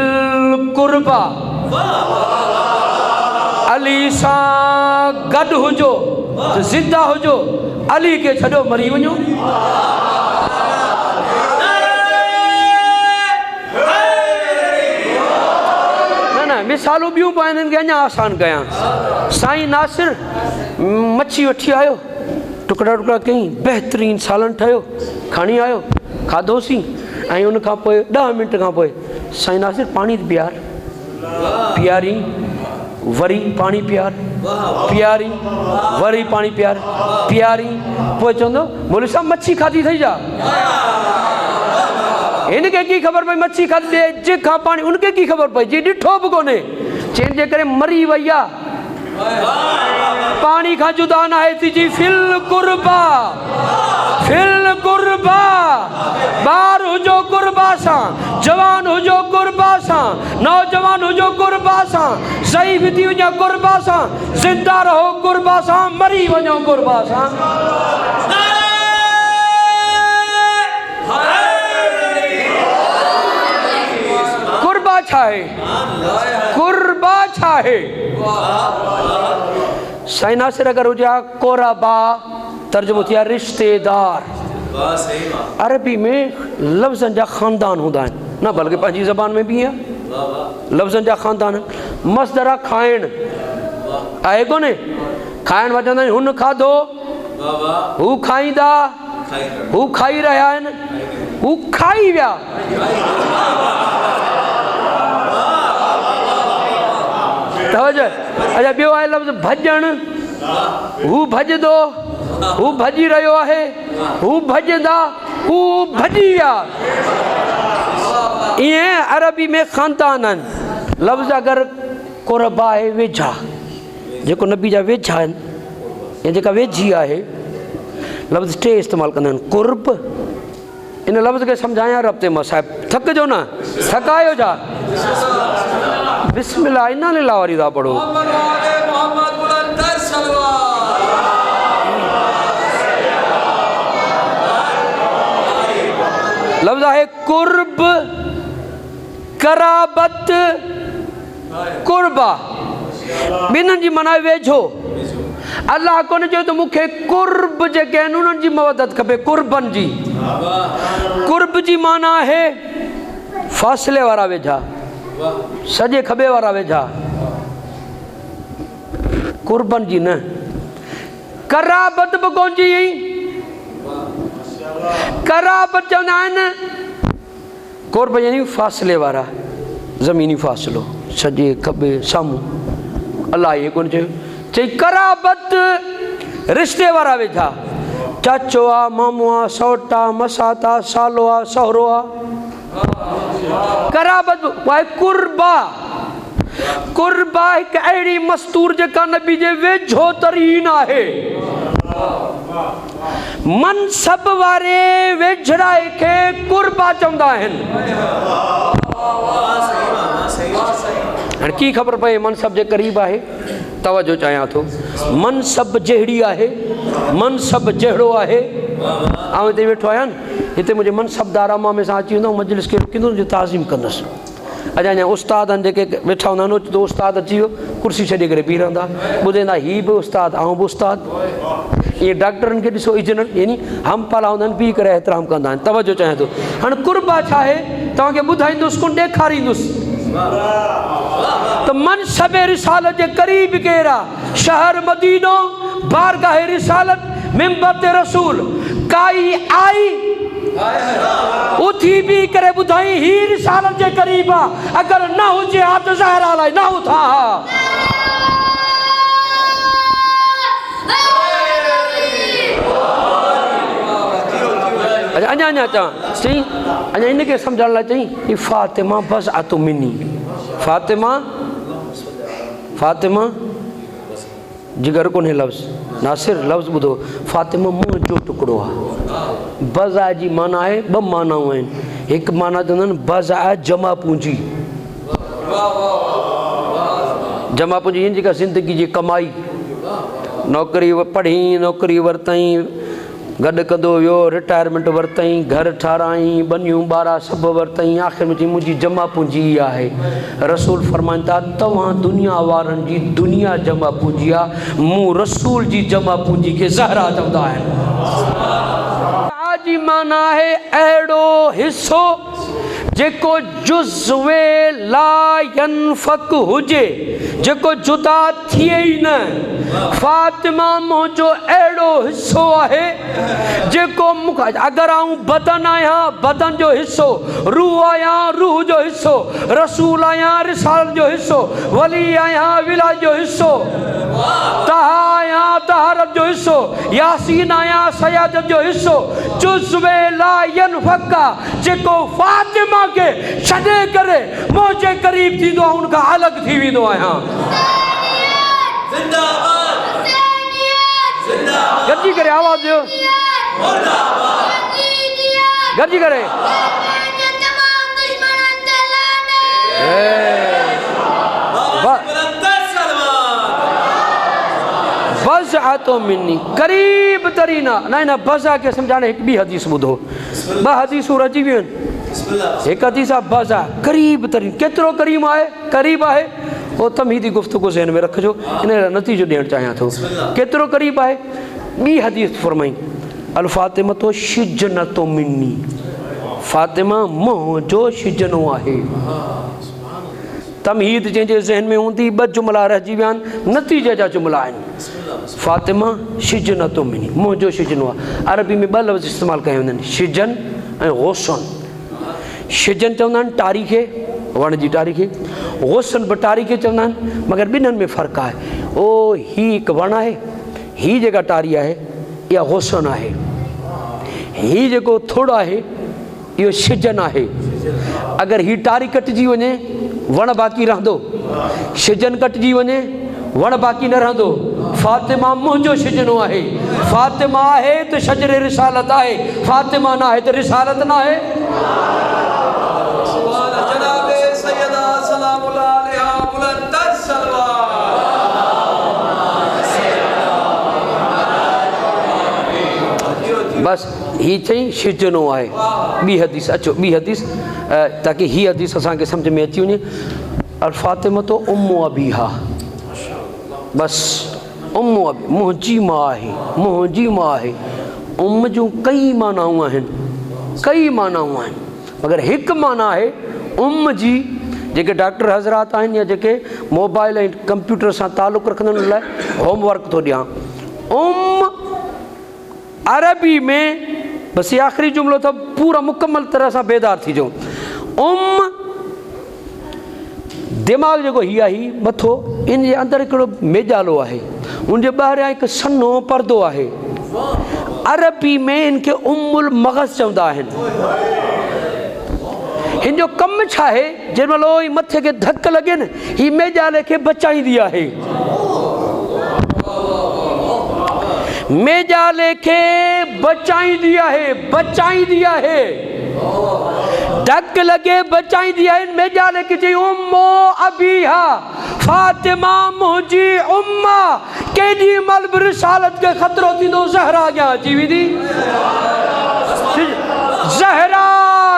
कुर्बा, अली सां गॾु हुजो त ज़िंदा हुजो, अली खे छॾो मरी वञो। मिसालूं ॿियूं बि आहिनि, खे अञा आसान कयां। साईं नासिर मच्छी वठी आयो, टुकड़ा टुकड़ा कई, बहितरीन सालन ठाहियो, खणी आयो, खाधोसीं, ऐं उन खां पोइ 10 मिंट खां पोइ साईं नासिर पाणी पीआर, पीआरी वरी पाणी पीआर, पीआरी वरी पाणी पीआर, पीआरी। पोइ चवंदो मोली साहब मच्छी खाधी अथई छा? इनके की ख़बर पई मच्छी खाधी जे खां पाणी, उनके की ख़बर पई जी ॾिठो बि कोन्हे, चइनि जे करे मरी वई आहे, पाणी खां जुदा न आहे थी जी। फिल कुर्बा, फिल कुर्बा, ॿार हुजो कुर्बा सां, जवान हुजो कुर्बा सां, नौजवान हुजो कुर्बा सां, ज़ईफ़ थी वञो कुर्बा सां, ज़िंदा रहो कुर्बा सां, मरी वञो कुर्बा सां। कुर्बा छा आहे? कुर्बा छा आहे? साईं नासिर अगरि हुजे हा कोराबा, तर्जुमो थिया रिश्तेदार। अरबी में लफ़्ज़नि जा ख़ानदान हूंदा आहिनि, न बल्कि पंहिंजी ज़बान में बि आहे लफ़्ज़नि जा ख़ानदान। मसदर आहे खाइण, आहे कोन्हे? खाइण वचंदा आहिनि हुन खाधो, हू खाईंदा, हू खाई रहिया आहिनि, हू खाई विया। अच्छा ॿियो आहे लफ़्ज़ भॼण, हू भॼंदो, हू भॼी रहियो आहे, हू भॼंदा, हू भॼी विया। ईअं अरबी में ख़ानदान आहिनि। लफ़्ज़ अगरि कुर्बा आहे वेझा, जेको नबी जा वेझा आहिनि या जेका वेझी आहे, लफ़्ज़ टे इस्तेमालु कंदा आहिनि। कुर्ब, इन लफ़्ज़ खे सम्झायां रब्ते मां साहिब, थकिजो न, थकायो छा? बिस्मिल्लाह इन्ना लिल्लाह वारी था पढ़ो। लफ्ज़ है कुर्ब, कराबत, कुर्बा, ॿिन्हिनि जी माना वेझो। अल्लाह कोन चयो त मूंखे कुर्ब जेके आहिनि उन्हनि जी मवदत खपे, कुर्बन जी। कुर्ब जी माना आहे फ़ासिले वारा वेझा, सॼे खॿे वारा वेझा, कुर्बन जी न। कराबत बि कोन जी, कराबत चवंदा आहिनि कुर्ब यानी फ़ासिले वारा, ज़मीनी फ़ासिलो, सॼे खॿे साम्हूं। अलाह इहे कोन चयो, चई कराबत रिश्ते वारा वेझा, चाचो आहे, मामू आहे, सौट आहे, मसात आहे, सालो आहे, सहुरो आहे। कराबत आहे कुर्बा। कुर्बा हिकु अहिड़ी मस्तूर जेका नबी जे वेझो तरीन आहे। मनसब वारे वेझड़ाई खे कुर्बा चवंदा आहिनि। हाणे की ख़बर पए मनसब जे क़रीब आहे? तवजो चाहियां थो, मनसब जहिड़ी आहे, मनसब जहिड़ो आहे। आउं हिते वेठो आहियां न, हिते मुंहिंजे मनसबदार अमा में सां अची वेंदो, मजलिस खे रोकींदो, जो ताज़ीम कंदुसि। अॼु अञा उस्ताद आहिनि जेके वेठा हूंदा आहिनि, तो उस्ताद अची वियो, कुर्सी छॾे करे बीह रहंदा, ॿुधंदा हीअ बि उस्ताद, आउं बि उस्ताद। इहे डॉक्टरनि खे ॾिसो, इजनर यानी हम पाला हूंदा आहिनि, बीह करे एतिराम कंदा आहिनि। तवजो चाहियां थो, हाणे कुर्बा छा आहे तव्हांखे ॿुधाईंदुसि, कोन ॾेखारींदुसि त मनसब रिसालत जे क़रीब केरु आहे। शहर मदीनो, बारगाह रिसालत, मिंबर ते रसूल, काई आई उथी भी करे ॿुधाई ही रिसालत जे क़रीब आ, अगर न हुजे हा त ज़हरा लाइ न उथा। अञा अञा चवां चई अञा इनखे सम्झण लाइ चई ही फातिमा बस आतु मिनी। फातिमा फातिमा जिगर कोन्हे लफ़्ज़, नासिर लफ़्ज़ ॿुधो, फातिमा मुंहुं जो टुकड़ो आहे। बज़ा जी माना आहे, ॿ मानाऊं आहिनि। हिकु माना चवंदा आहिनि बज़ा जमा पूंजी, जमा पूंजी इन जेका ज़िंदगी जी कमाई, नौकरी पढ़ी, नौकरी वरितई, गॾु कंदो वियो, रिटायरमेंट वरितई, घर ठाराई, बनियूं ॿारहं सभु वरितई, आख़िर में चई मुंहिंजी जमा पूंजी आहे। रसूल फरमाइनि था तव्हां दुनिया वारनि जी दुनिया जमा पूंजी आहे, मूं रसूल जी जमा पूंजी खे ज़हरा चवंदा आहिनि। जी माना आहे अहिड़ो हिसो जेको जुज़्वे ला यनफक हुजे, जेको जुदा थिए ई न। फातिमा मुंहिंजो अहिड़ो हिसो आहे जेको मूंखां, अगरि आऊं बदन आहियां बदन जो हिसो, रूह आहियां रूह जो हिसो, रसूल आहियां रिसालत जो हिसो, वली आहियां विलायत जो हिसो, तहा आहियां तहारत जो हिसो, यासीन आहियां सयादत जो हिसो। जुज़्वे ला यनफक जेको फातिमा के छॾे करे मुंहिंजे क़रीब थींदो आहे, उनखां अलॻि थी वेंदो आहियां। गॾिजी करे आवाज़ ॾियो, गॾिजी करे। बस आतो मिनी करीब तरीना न बज़ा के सम्झाने हिकु ॿी हदीस ॿुधो, ॿ हदीसूं रची वियूं आहिनि। हिकु हदीस आहे बज़ा करीब तरीन, केतिरो करीब आहे, करीब आहे वो तमहीदी गुफ्तगू ज़हन में रखिजो, इन नतीजो ॾियणु चाहियां थो। केतिरो करीब आहे, ॿी हदीस फरमाई अल फातिमा तो शिजन तो मिनी, फातिमा मुंहिंजो शिजनो आहे। तमहीद जंहिंजे ज़हन में हूंदी ॿ जुमला रहिजी विया आहिनि, नतीजे जा जुमला आहिनि। फातिमा शिजन तो मिनी, मुंहिंजो शिजनो आहे। अरबी में ॿ लफ़्ज़ इस्तेमालु कया वेंदा आहिनि, शिजन ऐं ग़ुस्सन। शिजन चवंदा आहिनि टारी खे, वण जी टारी खे, ग़ुस्सन बि टारी खे चवंदा आहिनि, मगर ॿिन्हिनि में फ़र्क़ु आहे। ओ ही हिकु वण आहे, ही जेका टारी आहे इहा ग़ुस्सन आहे, ही जेको थुड़ आहे इहो शिजन आहे। अगरि ही टारी कटिजी वञे वण बाक़ी रहंदो, शिजन कटिजी वञे वण बाक़ी न रहंदो। फातिमा मुंहिंजो शिजनो आहे। फातिमा आहे त शजरे रिसालत आहे, फातिमा न आहे त रिसालत न आहे। बस ही चई शिजनो आहे। ॿी हदीस अचो, ॿी हदीस ताकि ही हदीस असांखे सम्झ में अची वञे। अल फातिमा तो उम्मु अबीहा, बस उम्मु अबी मुंहिंजी माउ आहे, मुंहिंजी माउ आहे। उम्म जूं कई मानाऊं आहिनि, कई मानाऊं आहिनि, मगर हिकु माना आहे उम्म जी, जेके डॉक्टर हज़रात आहिनि या जेके मोबाइल ऐं कंप्यूटर सां तालुक़ु रखंदा आहिनि, उन लाइ होमवर्क थो ॾियां। उम्म अरबी में बस ये आख़िरी जुमलो था, पूरा मुकम्मल तरह सां बेदार थी जाओ। उम्म दिमाग़ जेको ही आहे मथो, इन जे अंदरि हिकिड़ो मेजालो आहे, उनजे ॿाहिरियां हिकु सन्हो परदो आहे। अरबी में इनखे उम्मुल मग़ज़ चवंदा आहिनि। हिन जो कमु छा आहे, जेमहिल मथे खे धक लॻे न, ही मेजाले खे बचाईंदी आहे। मेजाले खे बचाईंदी आहे, बचाईंदी आहे, धक लॻे बचाईंदी आहे। मेजाले खे चई उम्मो अबीहा, फातिमा मुंहिंजी उम्मा। केॾी महिल बि रिसालत खे ख़तरो थींदो ज़हरा अॻियां अची वेंदी। ज़हरा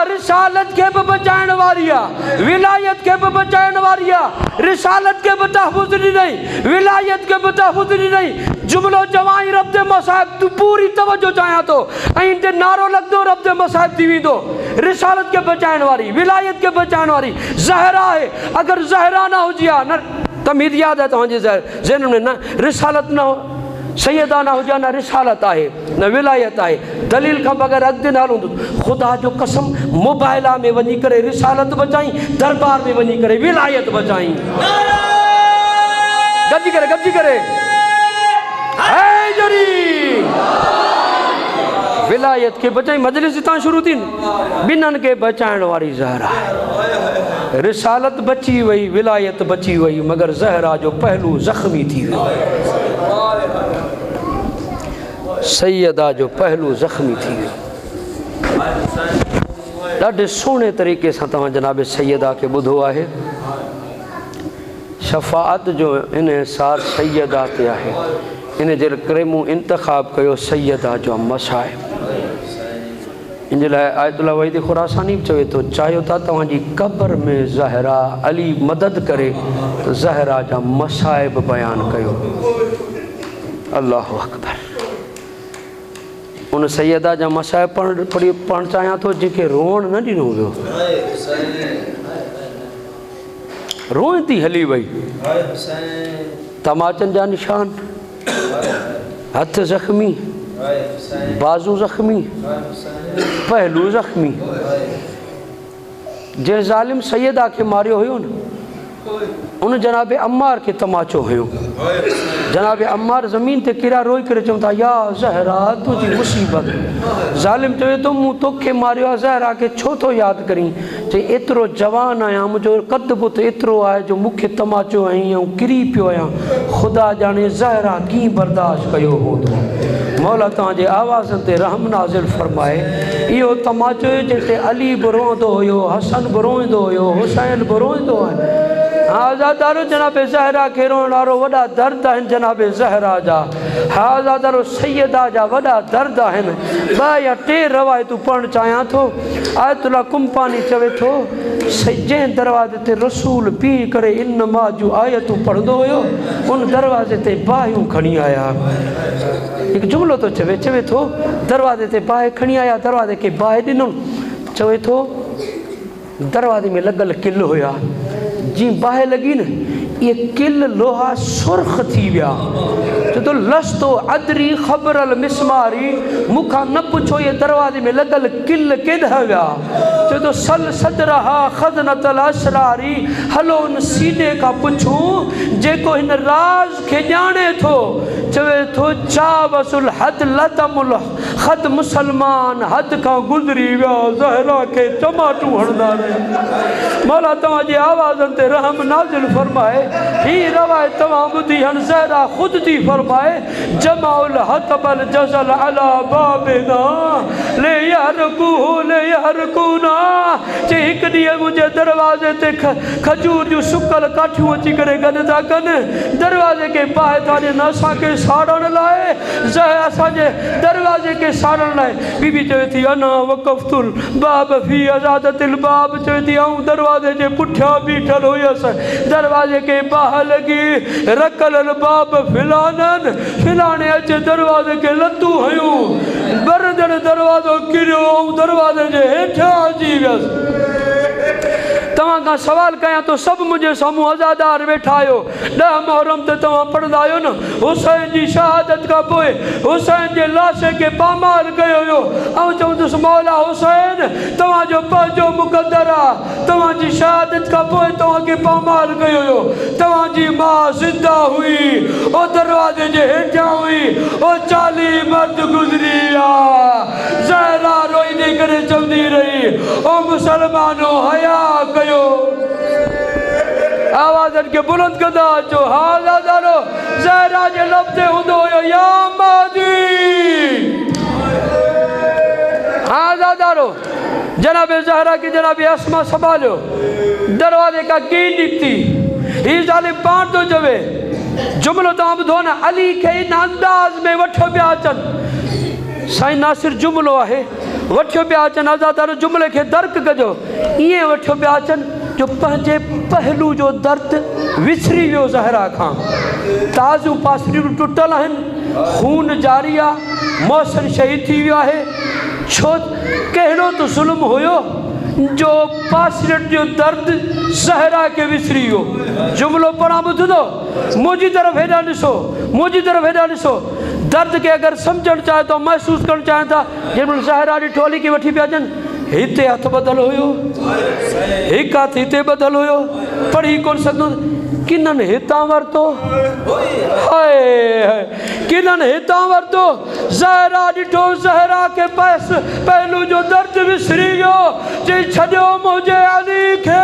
रिसालत खे बि बचाइण वारी आहे, विलायत खे बि बचाइण वारी आहे। रिसालत खे बि तहफ़ुज़ ॾिनई, विलायत खे बि तहफ़ुज़ ॾिनई। जुमिलो चवाई रब्दे मसाहिब, तूं पूरी तवजो चाहियां थो, ऐं हिते नारो लॻंदो रब्दे मसाहिब थी वेंदो। रिसालत खे बचाइण वारी, विलायत खे बचाइण वारी ज़हरा आहे। अगरि ज़हरा न हुजे हा न, तमीद यादि आहे तव्हांजे ज़हन में न, रिसालत न हो सैयदा ना हुजा न रिसालत आहे न विलायत आहे, दलील खां बग़ैर अॻिते न हलंदो। ख़ुदा जो कसम मोबाइला में वञी करे रिसालत बचाई, दरबार में वञी करे विलायत बचाई। गॾिजी करे हैदरी विलायत के बचाई। मजलिस हितां शुरू थी, ॿिन्हनि खे बचाइण वारी ज़हरा। रिसालत बची वई, विलायत बची वई, मगर ज़हरा जो पहलू ज़ख्मी थी वियो। सैयदा जो पहलू ज़ख्मी थी वियो। ॾाढे सुहिणे तरीक़े सां तव्हां जनाब सैयदा खे ॿुधो आहे। शफ़ाअत जो इन्हिसार सैयदा ते आहे, इन जे करे मूं इंतख़ाब कयो सैयदा जो मसाइब। इन जे लाइ आयतुल्लाह वहीद खुरासानी चवे थो, चाहियो था तव्हांजी क़ब्र में ज़हरा अली मदद करे त ज़हरा जा मसाइब बयानु कयो। अल्लाहु अकबर। उन सैयदा जा मसाइब पढ़णु चाहियां थो जंहिंखे रोअण न ॾिनो वियो। रोई थी हली वई, तमाचनि जा निशान, हथ ज़ख्मी, बाज़ू ज़ख्मी, पहलू ज़ख्मी। जंहिं ज़ालिम सैयदा खे मारियो हुयो न, उन जनाब अम्मार खे तमाचो हुयो। जनाब अम्मार ज़मीन ते किरा रोई करे चवनि था, या ज़हरा तुंहिंजी मुसीबत। ज़ालिम चवे थो, मूं तोखे मारियो आहे, ज़हरा खे छो थो यादि करीं? चई एतिरो जवान आहियां, मुंहिंजो कद बुत एतिरो आहे जो मूंखे तमाचो हईं ऐं किरी पियो आहियां। ख़ुदा ॼाणे ज़हरा कीअं बर्दाश्त कयो हूंदो। मौला तव्हांजे आवाज़नि ते रहम नाज़िल फरमाए। इहो तमाचो जंहिंते अली बि रोअंदो हुयो, हसन बि रोईंदो हुयो, हुसैन बि रोईंदो आहे। आज़ादारो जनाब ज़हरा खे रोअण वारो वॾा दर्द आहिनि जनाब ज़हरा जा। आज़ादारो सैयदा जा वॾा दर्द आहिनि। ॿ या टे रवायतूं पढ़णु चाहियां थो। आयतुल्लाह कुंपानी चवे थो, जंहिं दरवाज़े ते रसूल पी करे इन मां जूं आयतूं पढ़ंदो हुयो, उन दरवाज़े ते बाहियूं खणी आया। हिकु जुमिलो थो चवे थो, दरवाज़े ते बाहि खणी आया, दरवाज़े खे बाहि ॾिनुमि। चवे थो दरवाज़े में लॻल किल हुया, जीअं बाहि लॻी न, इहे किल लोहा सुर्ख थी विया। चए थो लस्तो अदरी ख़बरल मिसमारी, मूंखां न पुछो इहे दरवाज़े में लॻल किल केॾा विया। चए थो सल सदरहा ख़ज़नतल असरारी, हलो उन सीने खां पुछूं जेको हिन राज़ खे ॼाणे थो। चवे थो चावसुल हद लतमुल ख़द मुसलमान हद खां गुज़री विया, ज़हरा खे टमाटू हणंदा रहिया। मौला तव्हांजी आवाज़नि ते रहम नाज़िल फरमाए। ही रवायत तमाम ॿुधी हन, ज़हरा ख़ुदि थी फरमाए, जमाउल हतबल जज़ल अला बाबिना ले यहरकूना। जे हिकु ॾींहुं मुंहिंजे दरवाज़े ते खजूर जूं सुकल काठियूं अची करे गॾु था कनि, दरवाज़े खे बाहि था ॾियनि असांखे साड़ण लाइ, असांजे दरवाज़े खे साड़ण लाइ। बीबी चवे थी, अना वक़फ़तुल बाब फी अज़ादतिल बाब। चवे थी, आऊं दरवाज़े जे पुठियां बीठल हुयसि, दरवाज़े खे बाहि लॻी, रकल बाब फिलाननि, फिलाणे अचे दरवाज़े खे लतूं हयूं, बरदड़ दरवाज़ो किरियो ऐं दरवाज़े जे हेठां अची वियसि। तव्हां खां सवाल कयां तो, सभु मुंहिंजे साम्हूं अज़ादार वेठा आहियो। 10 मुहर्रम ते तव्हां पढ़ंदा आहियो न, हुसैन जी शहादत खां पोइ हुसैन जे लाशे खे पामाल कयो हुयो। ऐं चवंदुसि, मौला हुसैन तव्हांजो पंहिंजो मुक़दर आहे, तव्हांजी शहादत खां पोइ तव्हांखे पामाल कयो हुयो। तव्हांजी माउ ज़िंदा हुई, ओ दरवाज़े जे हेठां हुई, ओ 40 मर्द गुज़री विया। ज़हरा रोईंदे करे चवंदी रही, ओ मुसलमानो हया कयो। आवाज़नि खे बुलंद कंदा अचो। हा ज़ादारो, ज़हरा जे लब ते हूंदो हुयो, या मादी। हा ज़ादारो, जनाबे ज़हरा की जनाबे अस्मा संभालियो, दरवाज़े का की निकती। ही ज़ालिम पाण थो चवे, जुमिलो तव्हां ॿुधो न, अली खे इन अंदाज़ में वठियो पिया अचनि। साईं नासिर जुमिलो आहे, वठियो पिया अचनि। आज़ादारो जुमिले खे दर्क कजो, ईअं वठियो पिया अचनि जो पंहिंजे पहलू जो दर्द विसरी वियो ज़हरा खां। ताज़ू पासरियूं टुटल आहिनि, खून जारी आहे, मौसन शहीद थी वियो आहे। छो कहिड़ो त ज़ुल्म हुयो, जो पासिरट जो दर्द ज़हरा के विसरी हो। जुमलो पढ़ा ॿुधंदो, मुंहिंजी तरफ़ हेॾा ॾिसो, मुंहिंजी तरफ़ हेॾा ॾिसो। दर्द के अगर समझण चाहे तो महसूस करण चाहे था। जंहिं ज़हरा ॾिठो हली के वठी पिया अचनि, हिते हथ ॿधल हुयो, हिकु हथ हिते ॿधल हुयो, पढ़ी कोन सघंदो। किननि हितां वरितो, हाय किननि हितां वरितो। ज़हरा ॾिठो, ज़हरा के पहलू जो दर्द विसरी वियो। चई छॾियो मुंहिंजे अली खे।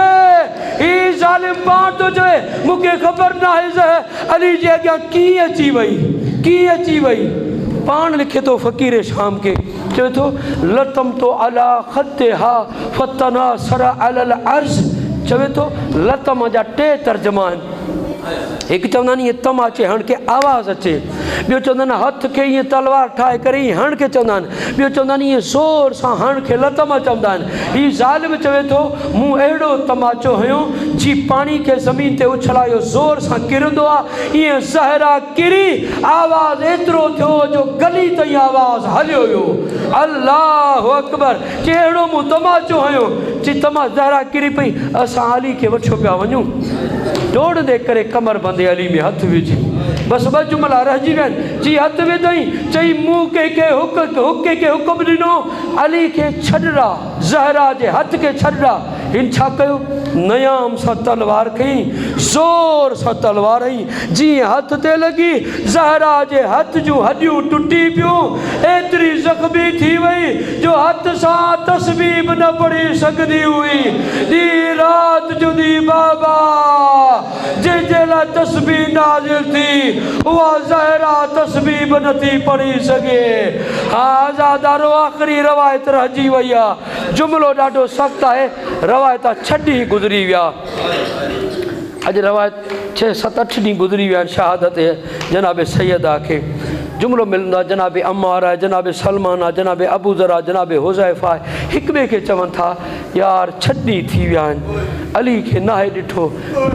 ही ज़ालिम पाण थो चवे मूंखे ख़बर न आहे अली जे अॻियां कीअं अची वई, कीअं अची वई। पाण लिखे थो फ़क़ीर शाम के, चवे थो लतम तो अला ख़ते हा फतना सर अलल अर्ज़। चवे थो लतम जा टे तर्जुमा आहिनि। हिकु चवंदा आहिनि ईअं तमाचे हण के आवाज़ अचे, ॿियो चवंदा आहिनि हथ खे ईअं तलवार ठाहे करे ईअं हण के चवंदा आहिनि, ॿियो चवंदा आहिनि ईअं ज़ोर सां हण खे लतम चवंदा आहिनि। हीउ ज़ालिम चवे थो मूं अहिड़ो तमाचो हयो जी पाणी खे ज़मीन ते उछलायो, ज़ोर सां किरंदो आहे। ईअं ज़हरा किरी, आवाज़ एतिरो थियो जो गली ताईं आवाज़ हलियो वियो। अल्लाहु अकबर। चई अहिड़ो मूं तमाचो हयो, चई ज़हरा किरी पई। असां अली खे वठो पिया वञूं, दौड़ंदे करे कमर बंदे अली में हथ विझी। बस ॿ जुमला रहिजी विया आहिनि। जी हथ विधई, चई मूं कंहिंखे हुकुम ॾिनो अली खे छॾा, ज़हरा जे हथ खे छॾा। हिन छा कयो, नयाम सां तलवार खई, ज़ोर सां तलवार हई। जीअं हथ ते लॻी, ज़हरा जे हथ जूं हॾियूं टुटी पियूं, एतिरी ज़ख़्मी थी वई जो हथ सां तस्बीह बि न पढ़ी सघंदी हुई। ॾींहुं राति जुदी बाबा जंहिंजे लाइ तस्बीह नाज़िल थी, उहा ज़हरा तस्बीह बि नथी पढ़ी सघे। हा आज़ादारो, आख़िरी रवायत रहिजी वई आहे। जुमिलो ॾाढो सख़्तु आहे, रवायत छॾी गुज़री विया। अॼु रवायत 6-7 8 ॾींहं गुज़री विया आहिनि शहादत जनाब सैयदा खे। जुमिलो मिलंदो आहे जनाब अम्मार आहे, जनाब सलमान आहे, जनाब अबू ज़र आहे, जनाब हुज़ैफ़ा आहे। हिक ॿिए खे चवनि था यार छॾी थी विया आहिनि, अली खे नाहे ॾिठो,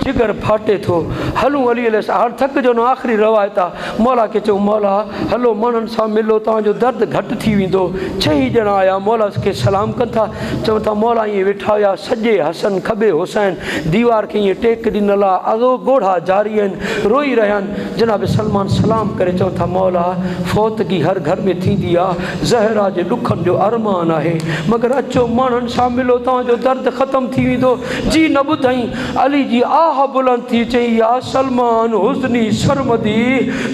जिगर फाटे थो, हलूं अली हाणे थकिजो न। आख़िरी रवायत आहे, मौला खे चऊं मौला हलो माण्हुनि सां मिलो, तव्हांजो दर्द घटि थी वेंदो। 6 ॼणा आया, मौला खे सलाम कनि था, चवनि था मौला ईअं वेठा हुया, सॼे हसन खॿे हुसैन, दीवार खे ईअं टेक ॾिनल आहे, अॻो ॻोढ़ा जारी आहिनि, रोई रहिया आहिनि। जनाब सलमान सलाम करे चवनि था मौला फ़ौतगी हर घर में थींदी आहे, ज़हरा जे ॾुखनि जो अरमान आहे, मगर अचो माण्हुनि सां मिलो, तव्हांजो दर्द ख़तमु थी वेंदो। जी न ॿुधई। अली जी आह बुलंद थी, चई या सलमान हुस्नी शर्मदी,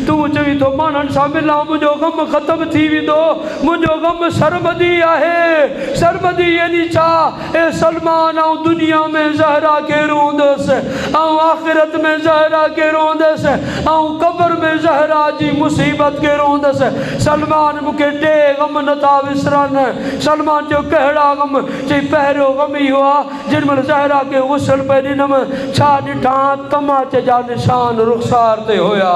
तूं चवी थो माण्हुनि सां मिलां, मुंहिंजो गम ख़तमु थी वेंदो, मुंहिंजो गम शर्मदी आहे। शर्मदी यानी छा? ए सलमान ऐं दुनिया में ज़हरा खे रोंदसि, ऐं आख़िरत में ज़हरा खे रोंदसि, ऐं क़ब्र में ज़हरा जी मुसीबत खे रोंदसि। सलमान मूंखे टे गम नथा विसरनि। सलमान जो कहिड़ा गम? चई पहिरियों गम इहो आहे जिन महिल ज़हरा खे गुसल पे ॾिनमि, छा ॾिठा तमाचे जा निशान रुख़सार ते हुया।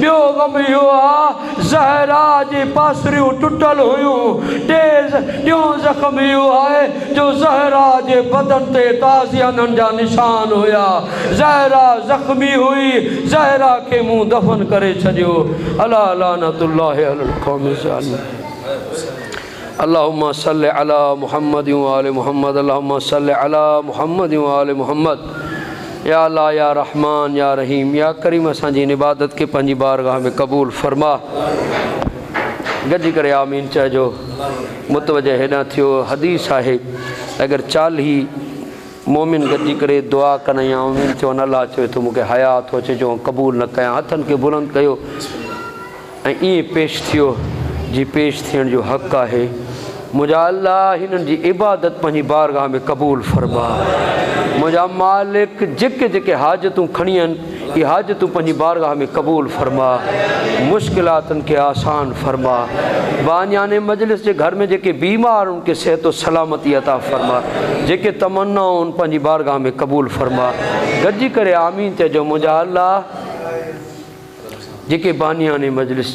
ॿियो गम इहो आहे ज़हरा जी पासरियूं टुटल हुयूं। टियों ज़ख़्म इहो आहे जो ज़हरा जे बदन ते ताज़ियननि जा निशान हुया। ज़हरा ज़ख़्मी हुई, ज़हरा खे मूं दफ़न करे छॾियो। अला लानतुल्लाहि अलल क़ौमि ज़ालिमीन। अल्लाहुम्मा सल्लि अला मुहम्मद व आले मुहम्मद, अल्लाहुम्मा सल्लि अला मुहम्मद व आले मुहम्मद। या अल्लाह या रहमान या रहीम या करीम, असांजी इन इबादत खे पंहिंजी बारगाह में क़बूल फरमा। गॾिजी करे आमीन चइजो। मुतवजह हेॾां थियो, हदीस आहे अगरि 40 मोमिन गॾिजी करे दुआ कनि या आमीन चवनि, अलाह चवे थो मूंखे हया थो अचे जो क़बूल न कयां। हथनि खे बुलंद कयो ऐं ईअं पेश थियो जी पेश थियण जो हक़ आहे। मुंहिंजा अल्लाह हिननि जी इबादत पंहिंजी बारगाह में क़बूल फरमा। मुंहिंजा मालिक जेके जेके हाजतूं खणी आहिनि, इहे हाजतूं पंहिंजी बारगाह में क़बूल फरमा। मुश्किलातनि खे आसान फरमा। बानियाने मजलिस जे घर में जेके बीमार उनखे सेहत व सलामती अता फरमा। जेके तमन्नाऊं उन पंहिंजी बारगाह में क़बूल फरमा। गॾिजी करे आमीन चइजो। मुंहिंजा अल्लाह जेके बानियाने मजलिस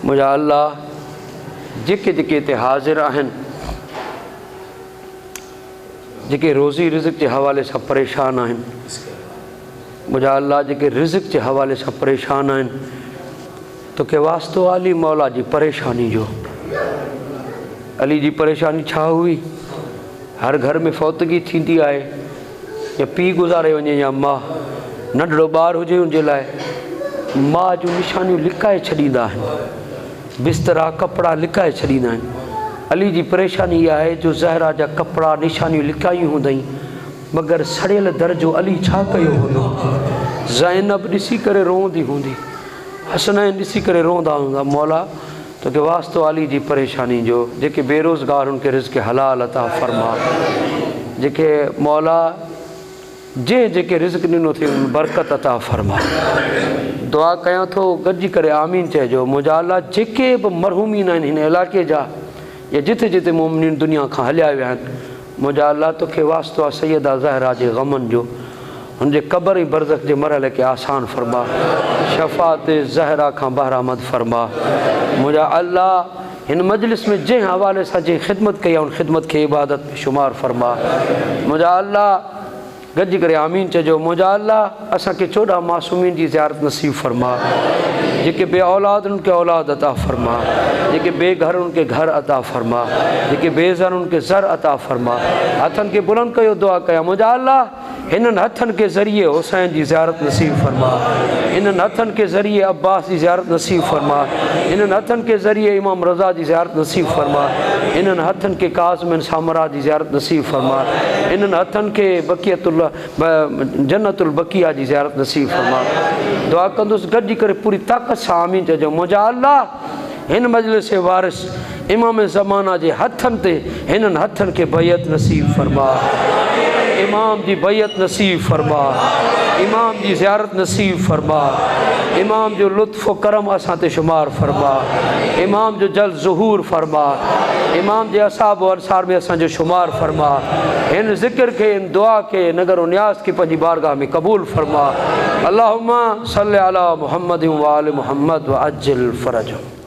मुंहिंजा अल्लाह जेके जेके हिते हाज़िर आहिनि, जेके रोज़ी रिज़्क़ जे हवाले सां परेशान आहिनि, मुंहिंजा अल्लाह जेके रिज़्क़ जे हवाले सां परेशान आहिनि, तोखे वास्तो आली मौला जी परेशानी जो अली जी परेशानी छा हुई? हर घर में फौतगी थींदी आहे, या पीउ गुज़ारे वञे या माउ, नंढड़ो ॿारु हुजे उनजे लाइ माउ जूं निशानियूं लिकाए छॾींदा आहिनि, बिस्तरा कपिड़ा लिकाए छॾींदा आहिनि। अली जी परेशानी इहा आहे जो ज़हरा जा कपिड़ा निशानियूं लिकायूं हूंदई, मगर सड़ियल दर जो अली छा कयो हूंदो? ज़ैनब ॾिसी करे रोंदी हूंदी, हसनैन ॾिसी करे रोंदा हूंदा, मौला तोखे वास्तो अली जी परेशानी जो, जेके बेरोज़गार उनखे रिज़्क़ हलाल अता फरमा, जेके मौला जेके रिज़्क़ ॾिनो थी उन बरकत अता फरमा। दुआ कयां थो, गॾिजी करे आमीन चइजो। मुंहिंजा अल्लाह जेके बि मरहूमीन आहिनि हिन इलाइक़े जा, या जिथे जिथे मोमिनीन दुनिया खां हलिया विया आहिनि, मुंहिंजा अल्लाह तोखे वास्तो आहे सैयदा ज़हरा जे ग़मनि जो, हुनजे क़बर ऐं बरज़ख जे मरहले खे आसान फरमा, शफ़ात ज़हरा खां बहरामद फरमा। मुंहिंजा अल्लाह हिन मजलिस में जंहिं हवाले सां जंहिं ख़िदमत कई आहे उन ख़िदमत खे इबादत में शुमार फरमा। मुंहिंजा अल्लाह गॾिजी करे आमीन चइजो। मुंहिंजा अल्लाह असांखे 14 मासूमीन जी ज़ियारत नसीब फरमा, जेके बे औलाद उनखे औलाद अता फरमा, जेके बेघर उनखे घर अता फरमा, जेके बेज़र उनखे ज़र अता फरमा। हथनि खे बुलंद कयो, दुआ कया। मुंहिंजा अल्लाह हिननि हथनि के ज़रिए हुसैन जी ज़ियारत नसीब फरमा, इन्हनि हथनि के ज़रिए अब्बास जी ज़ियारत नसीब फरमा, इन्हनि हथनि के ज़रिए इमाम रज़ा जी ज़ियारत नसीब फरमा, इन्हनि हथनि के काज़िम सामरा जी ज़ियारत नसीब फरमा, इन्हनि हथनि के बक़ियतुल जन्नतुल बक़िया जी ज़ियारत नसीब फरमा। दुआ कंदुसि गॾिजी करे पूरी ताक़त सां आमीन चइजो। मुंहिंजा अल्लाह हिन मजलिस वारिस इमाम ज़माना जे हथनि ते हिननि हथनि खे बैयत नसीब फरमा, इमाम जी बैयत नसीब फरमा, इमाम जी ज़ियारत नसीब फरमा, इमाम जो लुत्फ़ करम असां ते शुमार फरमा, इमाम जो जल्द ज़ुहूर फरमा, इमाम जे असाब व अंसार में असांजो शुमार फरमा। इन ज़िक्र के, इन दुआ के, नगर न्यास की पंहिंजी बारगाह में कबूल फरमा। अल्लाहुम्मा सल्लि अला मुहम्मद व आलि मुहम्मद व अज्जिल फ़रजहुम।